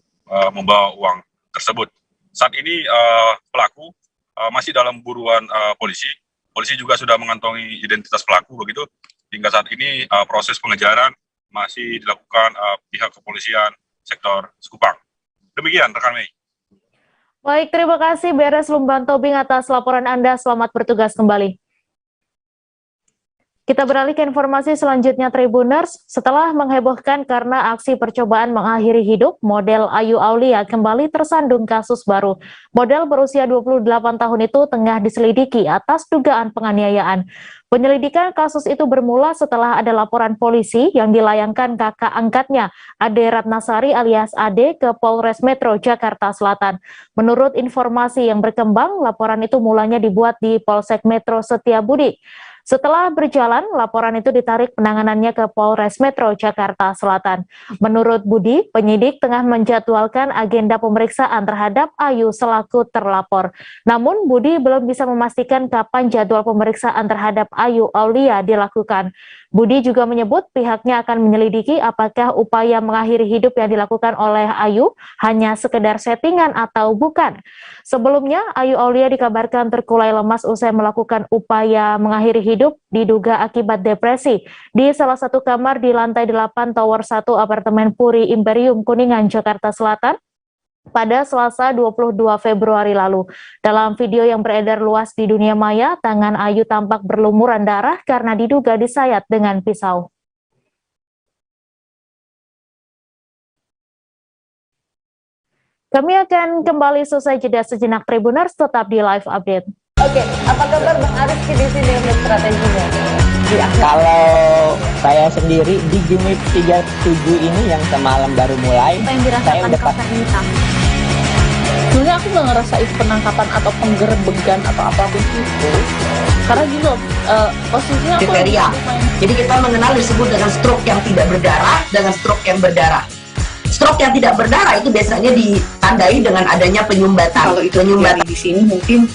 membawa uang tersebut. Saat ini pelaku masih dalam buruan polisi. Polisi juga sudah mengantongi identitas pelaku, begitu. Hingga saat ini proses pengejaran masih dilakukan pihak kepolisian sektor Sekupang. Demikian rekan Mei. Baik, terima kasih Beres Lumbantobing atas laporan Anda. Selamat bertugas kembali. Kita beralih ke informasi selanjutnya, Tribuners. Setelah menghebohkan karena aksi percobaan mengakhiri hidup, model Ayu Aulia kembali tersandung kasus baru. Model berusia 28 tahun itu tengah diselidiki atas dugaan penganiayaan. Penyelidikan kasus itu bermula setelah ada laporan polisi yang dilayangkan kakak angkatnya, Ade Ratnasari alias Ade, ke Polres Metro Jakarta Selatan. Menurut informasi yang berkembang, laporan itu mulanya dibuat di Polsek Metro Setiabudi. Setelah berjalan, laporan itu ditarik penanganannya ke Polres Metro Jakarta Selatan. Menurut Budi, penyidik tengah menjadwalkan agenda pemeriksaan terhadap Ayu selaku terlapor. Namun, Budi belum bisa memastikan kapan jadwal pemeriksaan terhadap Ayu Aulia dilakukan. Budi juga menyebut pihaknya akan menyelidiki apakah upaya mengakhiri hidup yang dilakukan oleh Ayu hanya sekedar settingan atau bukan. Sebelumnya, Ayu Aulia dikabarkan terkulai lemas usai melakukan upaya mengakhiri hidup diduga akibat depresi di salah satu kamar di lantai 8 Tower 1 apartemen Puri Imperium Kuningan, Jakarta Selatan pada Selasa 22 Februari lalu. Dalam video yang beredar luas di dunia maya, tangan Ayu tampak berlumuran darah karena diduga disayat dengan pisau. Kami akan kembali selesai jeda sejenak, Tribuners, tetap di live update. Oke, apa kabar Bang Ariski di sini untuk strateginya? Kalau saya sendiri di Jumip 37 ini yang semalam baru mulai, Apa yang dirasakan Kauser Hitam? Sebenarnya aku nggak ngerasain penangkapan atau penggerebegan atau apapun itu. Karena gini loh, posisinya aku kriteria. Jadi kita mengenal disebut dengan stroke yang tidak berdarah dengan stroke yang berdarah. Stroke yang tidak berdarah itu biasanya ditandai dengan adanya penyumbatan. Kalau itu terjadi di sini mungkin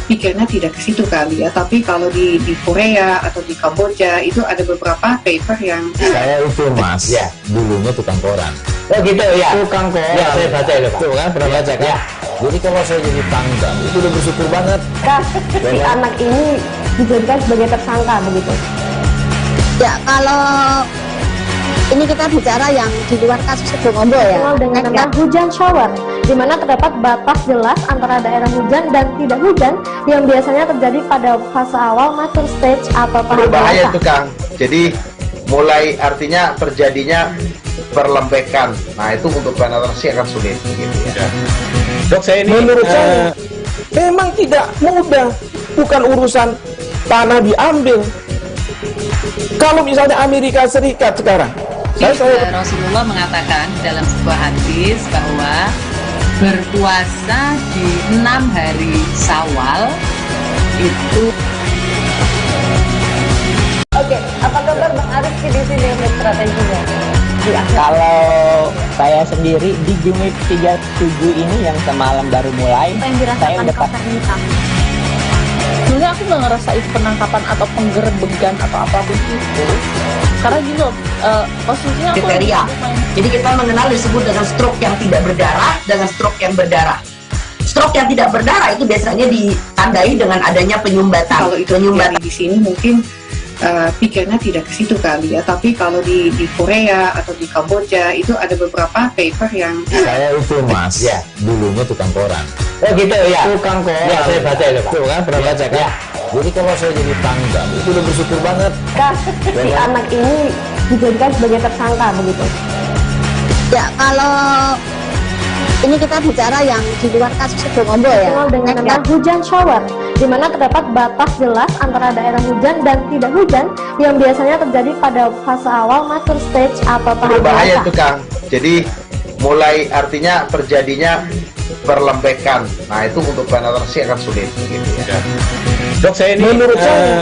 pikirnya tidak ke situ kali ya. Tapi kalau di Korea atau di Kamboja itu ada beberapa paper yang saya itu mas, ya dulunya tukang koran. Oh gitu ya. Tukang koran. Ya saya baca itu Pak. Tuh kan, pernah baca kan? Ya. Jadi kalau saya jadi tangga, itu udah bersyukur banget. Si anak ini dijadikan sebagai tersangka begitu. Ya, kalau ini kita bicara yang di luar kasus Sebongombo ya. Dengan nama hujan shower, di mana terdapat batas jelas antara daerah hujan dan tidak hujan yang biasanya terjadi pada fase awal mature stage atau tahap Berbahaya dewasa. itu Kang. Jadi mulai artinya terjadinya perlembekan. Nah itu untuk penetrasi akan sulit gitu ya. Dok, saya ini menurut saya memang tidak mudah, bukan urusan tanah diambil. Kalau misalnya Amerika Serikat sekarang, Rasulullah mengatakan dalam sebuah hadis bahwa berpuasa di 6 hari Syawal itu. Oke, apa kabar Bang Arif di sini untuk strateginya? Kalau saya sendiri di Jumip 37 ini yang semalam baru mulai, saya udah sebenarnya aku nggak ngerasain penangkapan atau penggerebegan atau apapun itu, karena gini loh, posisinya aku kriteria. Jadi kita mengenal disebut dengan stroke yang tidak berdarah dengan stroke yang berdarah. Stroke yang tidak berdarah itu biasanya ditandai dengan adanya penyumbatan. Kalau itu penyumbatan di sini mungkin pikirnya tidak ke situ kali ya, tapi kalau di Korea atau di Kamboja itu ada beberapa paper yang Saya itu Mas, ya dulunya tukang koran. Oh gitu ya. Tukang koran. Ya saya baca itu Pak. Tuh kan, pernah baca kan? Ya. Jadi kalau saya jadi tangga, itu udah bersyukur banget. Si anak ini dijadikan sebagai tersangka begitu. Ya, kalau ini kita bicara yang di luar kasus Sebongombo ya. Dengan nama hujan shower, di mana terdapat batas jelas antara daerah hujan dan tidak hujan yang biasanya terjadi pada fase awal mature stage atau tahap Berbahaya dewasa. itu Kang. Jadi mulai artinya terjadinya perlembekan. Nah itu untuk penetrasi akan sulit gitu ya. Dok, saya ini menurut saya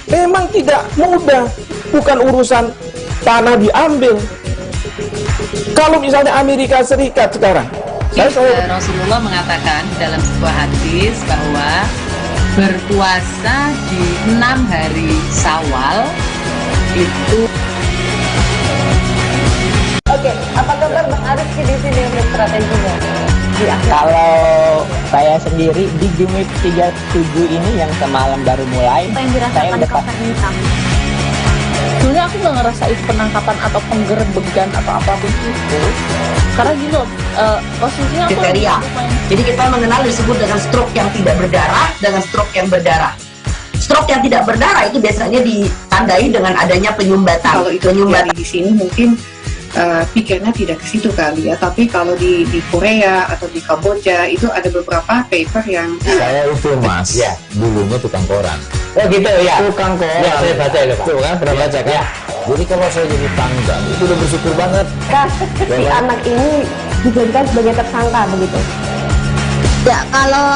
memang tidak mudah, bukan urusan tanah diambil. Kalau misalnya Amerika Serikat sekarang, Rasulullah mengatakan dalam sebuah hadis bahwa berpuasa di 6 hari Syawal itu. Oke, apa kabar Bang Arif di sini untuk strateginya? Kalau saya sendiri di Jumip 37 ini yang semalam baru mulai, saya udah sebenarnya aku nggak ngerasain penangkapan atau penggerebegan atau apapun itu, karena gini loh, posisinya aku kriteria. Jadi kita mengenal disebut dengan stroke yang tidak berdarah dengan stroke yang berdarah. Stroke yang tidak berdarah itu biasanya ditandai dengan adanya penyumbatan. kalau itu penyumbatan di sini mungkin pikirnya tidak ke situ kali ya, tapi kalau di Korea atau di Kamboja itu ada beberapa paper yang Saya itu Mas, ya dulunya tukang koran. Oh gitu ya. tukang koran. Ya saya baca itu Pak. Tuh kan, pernah baca kan? Ya. Jadi kalau saya jadi tangga, itu udah bersyukur banget. Si anak ini dijadikan sebagai tersangka begitu. Ya, kalau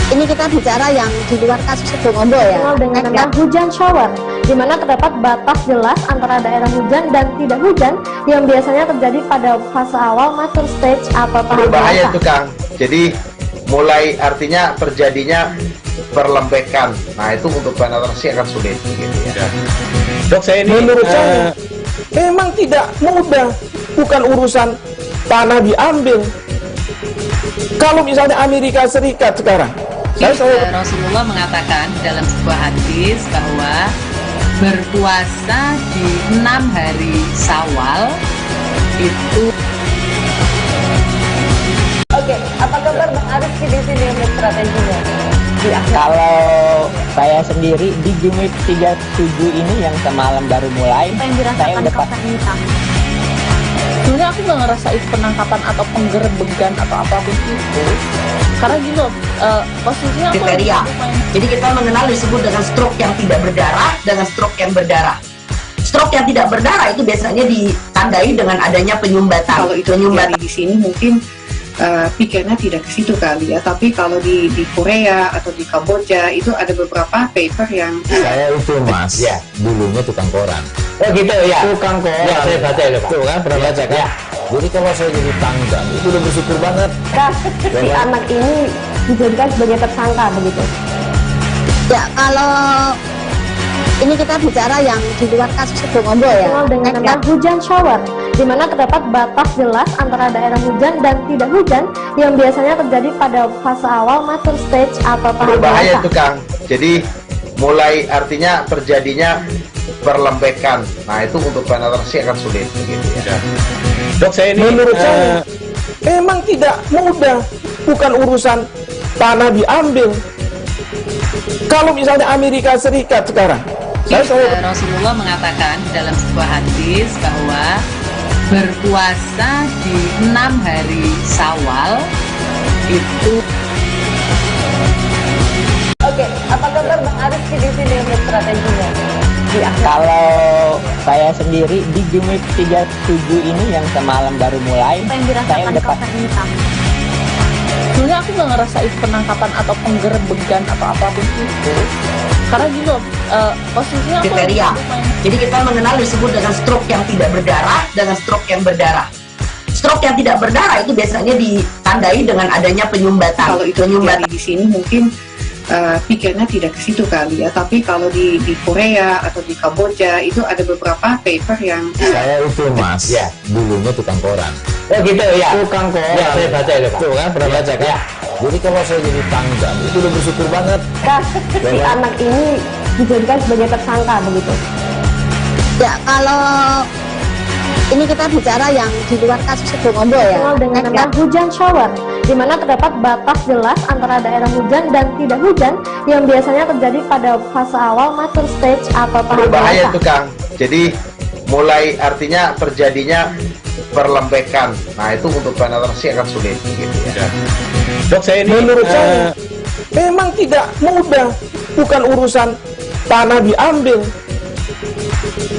ini kita bicara yang di luar kasus Sebongombo ya. Dengan nama hujan shower, di mana terdapat batas jelas antara daerah hujan dan tidak hujan yang biasanya terjadi pada fase awal mature stage atau tahap Berbahaya dewasa. itu Kang. Jadi mulai artinya terjadinya perlembekan. Nah itu untuk penetrasi akan sulit gitu ya. Dok, saya ini menurut saya memang tidak mudah, bukan urusan tanah diambil. Kalau misalnya Amerika Serikat sekarang, Rasulullah mengatakan dalam sebuah hadis bahwa berpuasa di 6 hari Syawal itu. Oke, apa kabar Bang Arif di sini untuk strateginya? Kalau saya sendiri di Jumip 37 ini yang semalam baru mulai, saya udah sebenarnya aku nggak ngerasain penangkapan atau penggerebegan atau apapun itu, karena gini loh, posisinya aku kriteria. Jadi kita mengenal disebut dengan stroke yang tidak berdarah dengan stroke yang berdarah. Stroke yang tidak berdarah itu biasanya ditandai dengan adanya penyumbatan. kalau itu penyumbatan di sini mungkin pikirnya tidak ke situ kali ya, tapi kalau di Korea atau di Kamboja itu ada beberapa paper yang Saya itu Mas, ya dulunya tukang koran. Oh gitu ya. tukang koran. Ya saya baca itu Pak. Tuh kan, pernah baca kan? Ya. Jadi kalau saya jadi tangga, itu udah bersyukur banget. Si anak ini dijadikan sebagai tersangka begitu. Ya, kalau Ini kita bicara yang di luar kasus Sebongombo ya. Dengan nama hujan shower, di mana terdapat batas jelas antara daerah hujan dan tidak hujan yang biasanya terjadi pada fase awal mature stage atau tahap berbahaya dewasa. itu Kang. Jadi mulai artinya terjadinya perlembekan. Nah itu untuk penetrasi akan sulit gitu ya. Dok, saya ini menurut saya memang tidak mudah, bukan urusan tanah diambil. Kalau misalnya Amerika Serikat sekarang, Rasulullah mengatakan dalam sebuah hadis bahwa berpuasa di 6 hari Syawal itu. Oke, apa kabar Bang Arif di sini untuk strateginya? Kalau saya sendiri di Jumip 37 ini yang semalam baru mulai, saya udah sebenarnya aku nggak ngerasain penangkapan atau penggerebegan atau apapun itu, karena gini loh, posisinya aku kriteria. Jadi kita mengenal disebut dengan stroke yang tidak berdarah dengan stroke yang berdarah. Stroke yang tidak berdarah itu biasanya ditandai dengan adanya penyumbatan. Kalau itu terjadi di sini mungkin pikirnya tidak ke situ kali ya, tapi kalau di Korea atau di Kamboja itu ada beberapa paper yang saya itu Mas, ya dulunya tukang koran. Oh gitu ya, tukang koran. Ya saya baca itu Pak. Tuh kan pernah baca kan? Ya. Jadi kalau saya jadi tanggal itu udah bersyukur banget. Si anak ini dijadikan sebagai tersangka begitu. Ya kalau ini kita bicara yang di luar kasus Sebongombo ya. Dengan nama hujan shower, di mana terdapat batas jelas antara daerah hujan dan tidak hujan yang biasanya terjadi pada fase awal mature stage atau tahap berbahaya dewasa. itu Kang. Jadi mulai artinya terjadinya perlembekan. Nah itu untuk penetrasi akan sulit gitu ya. Dok, saya ini menurut saya memang tidak mudah, bukan urusan tanah diambil.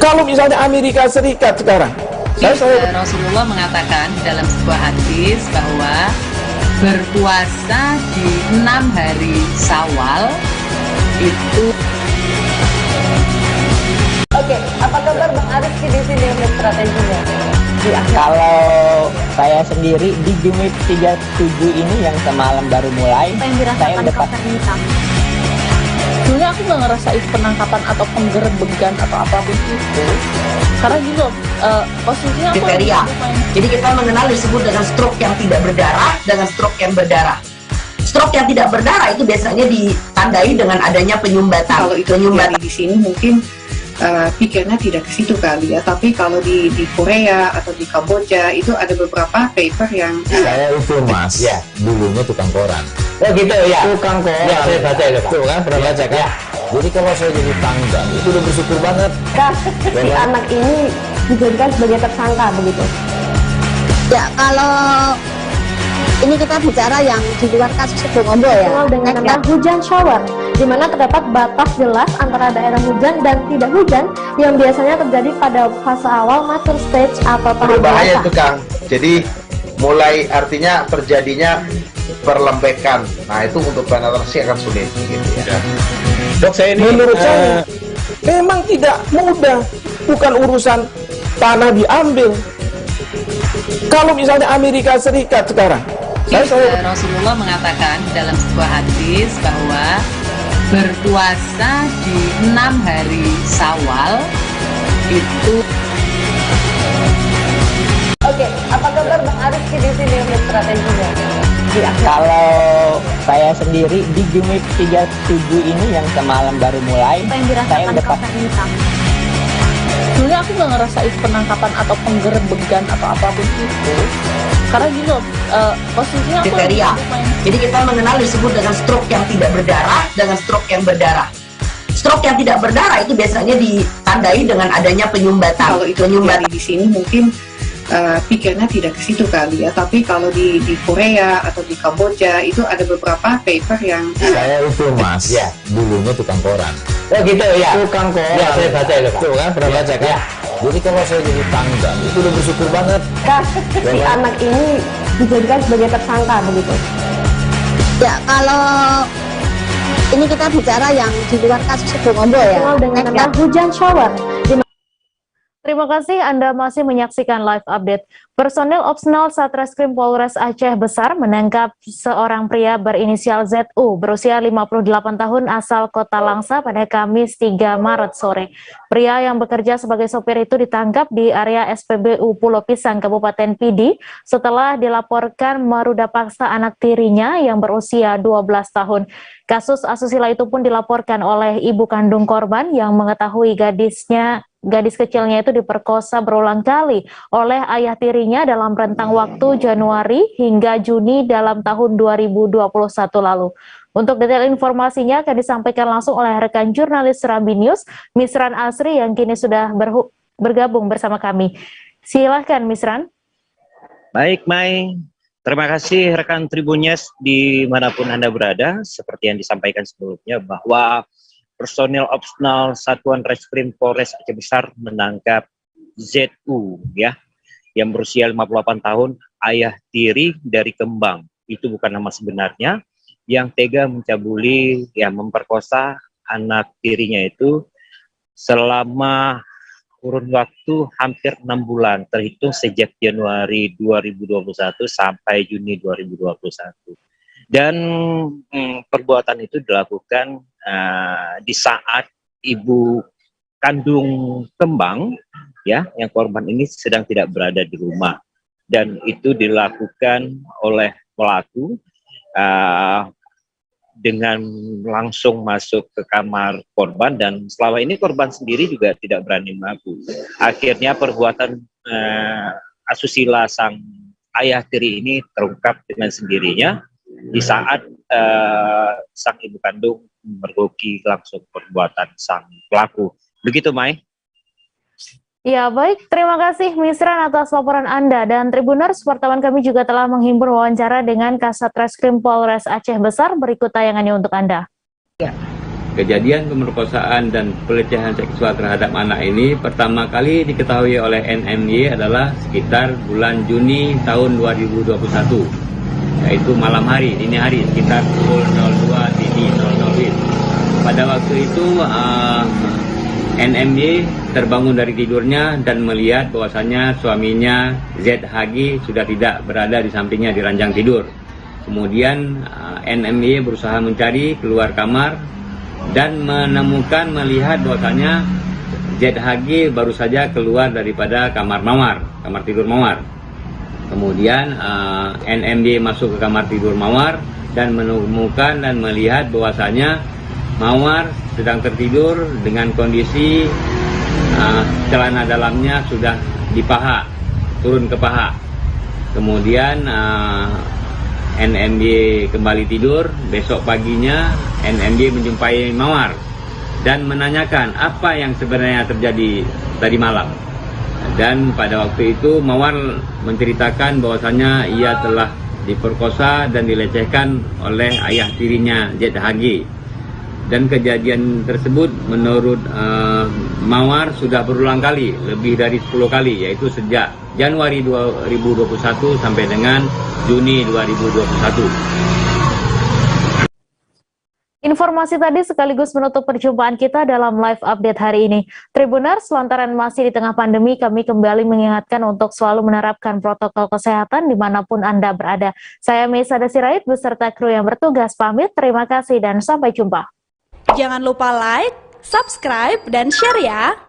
Kalau misalnya Amerika Serikat sekarang, Rasulullah mengatakan dalam sebuah hadis bahwa berpuasa di 6 hari Syawal itu. Oke, apa kabar Bang Arif di sini untuk strateginya? Kalau saya sendiri di Jumip 37 ini yang semalam baru mulai, saya udah sebenarnya aku nggak ngerasain penangkapan atau penggerebegan atau apapun itu, karena gini loh, posisinya aku kriteria. Jadi kita mengenal disebut dengan stroke yang tidak berdarah dengan stroke yang berdarah. Stroke yang tidak berdarah itu biasanya ditandai dengan adanya penyumbatan. Kalau itu terjadi di sini mungkin pikirnya tidak ke situ kali ya, tapi kalau di Korea atau di Kamboja itu ada beberapa paper yang saya itu Mas, ya dulunya tukang koran. Oh gitu ya, tukang koran. Ya saya baca itu Pak. Tuh kan pernah baca kan? Ya. Jadi kalau saya jadi tanggal itu udah bersyukur banget. Si anak ini dijadikan sebagai tersangka begitu. Ya kalau ini kita bicara yang di luar kasus Sebongombo ya. Dengan nama hujan shower, di mana terdapat batas jelas antara daerah hujan dan tidak hujan yang biasanya terjadi pada fase awal mature stage atau tahap berbahaya dewasa. itu Kang. Jadi mulai artinya terjadinya perlembekan. Nah itu untuk penetrasi akan sulit gitu ya. Dok, saya ini menurut saya memang tidak mudah, bukan urusan tanah diambil. Kalau misalnya Amerika Serikat sekarang, Rasulullah mengatakan dalam sebuah hadis bahwa berpuasa di 6 hari Syawal itu. Oke, apa kabar Bang Arif di sini untuk strateginya? Kalau saya sendiri di Jumip 37 ini yang semalam baru mulai, saya udah sebenarnya aku nggak ngerasain penangkapan atau penggerebegan atau apapun itu, karena gini loh, posisinya aku kriteria. Jadi kita mengenal disebut dengan stroke yang tidak berdarah dengan stroke yang berdarah. Stroke yang tidak berdarah itu biasanya ditandai dengan adanya penyumbatan. Kalau itu terjadi di sini mungkin pikirnya tidak ke situ kali ya, tapi kalau di Korea atau di Kamboja itu ada beberapa paper yang saya itu Mas, ya dulunya tukang koran. Oh gitu ya, tukang koran. Ya saya baca itu Pak. Tuh kan pernah baca kan? Ya. Jadi kalau saya jadi tanggal itu udah bersyukur banget. Si anak ini dijadikan sebagai tersangka begitu. Ya kalau ini kita bicara yang di luar kasus Sebongombo ya. Dengan nama hujan shower, Terima kasih Anda masih menyaksikan live update. Personil opsional Satreskrim Polres Aceh Besar menangkap seorang pria berinisial ZU berusia 58 tahun asal Kota Langsa pada Kamis 3 Maret sore. Pria yang bekerja sebagai sopir itu ditangkap di area SPBU Pulau Pisang, Kabupaten Pidi setelah dilaporkan meruda paksa anak tirinya yang berusia 12 tahun. Kasus asusila itu pun dilaporkan oleh ibu kandung korban yang mengetahui gadis kecilnya itu diperkosa berulang kali oleh ayah tirinya dalam rentang waktu Januari hingga Juni dalam tahun 2021 lalu. Untuk detail informasinya akan disampaikan langsung oleh rekan jurnalis Serambi News, Misran Asri yang kini sudah bergabung bersama kami. Silahkan Misran. Baik Mai, terima kasih rekan Tribun News dimanapun Anda berada. Seperti yang disampaikan sebelumnya bahwa personil opsional Satuan Reskrim Polres Aceh Besar menangkap ZU ya, yang berusia 58 tahun, ayah tiri dari Kembang. Itu bukan nama sebenarnya, yang tega mencabuli, ya memperkosa anak tirinya itu selama kurun waktu hampir 6 bulan, terhitung sejak Januari 2021 sampai Juni 2021. Dan perbuatan itu dilakukan di saat ibu kandung Kembang ya, yang korban ini sedang tidak berada di rumah, dan itu dilakukan oleh pelaku dengan langsung masuk ke kamar korban, dan selama ini korban sendiri juga tidak berani mengaku. Akhirnya perbuatan asusila sang ayah tiri ini terungkap dengan sendirinya di saat sang ibu kandung mergoki langsung perbuatan sang pelaku. Begitu, Mai. Ya, baik. Terima kasih Misran atas laporan Anda. Dan Tribuners, wartawan kami juga telah menghimpun wawancara dengan Kasat Reskrim Polres Aceh Besar. Berikut tayangannya untuk Anda. Ya. Kejadian pemerkosaan dan pelecehan seksual terhadap anak ini pertama kali diketahui oleh NMY adalah sekitar bulan Juni tahun 2021. Yaitu malam hari, dini hari, sekitar pukul 02 dini 00. Pada waktu itu NMY terbangun dari tidurnya dan melihat bahwasanya suaminya ZHG sudah tidak berada di sampingnya di ranjang tidur. Kemudian NMY berusaha mencari keluar kamar dan melihat bahwasanya ZHG baru saja keluar daripada kamar tidur mawar. Kemudian NMY masuk ke kamar tidur mawar dan menemukan dan melihat bahwasanya mawar sedang tertidur dengan kondisi celana dalamnya sudah di paha, turun ke paha. Kemudian NMY kembali tidur. Besok paginya NMY menjumpai mawar dan menanyakan apa yang sebenarnya terjadi tadi malam. Dan pada waktu itu mawar menceritakan bahwasanya ia telah diperkosa dan dilecehkan oleh ayah tirinya ZHG. Dan kejadian tersebut menurut mawar sudah berulang kali, lebih dari 10 kali, yaitu sejak Januari 2021 sampai dengan Juni 2021. Informasi tadi sekaligus menutup perjumpaan kita dalam live update hari ini. Tribuners, lantaran masih di tengah pandemi, kami kembali mengingatkan untuk selalu menerapkan protokol kesehatan dimanapun Anda berada. Saya Meisada Sirait beserta kru yang bertugas pamit. Terima kasih dan sampai jumpa. Jangan lupa like, subscribe, dan share ya!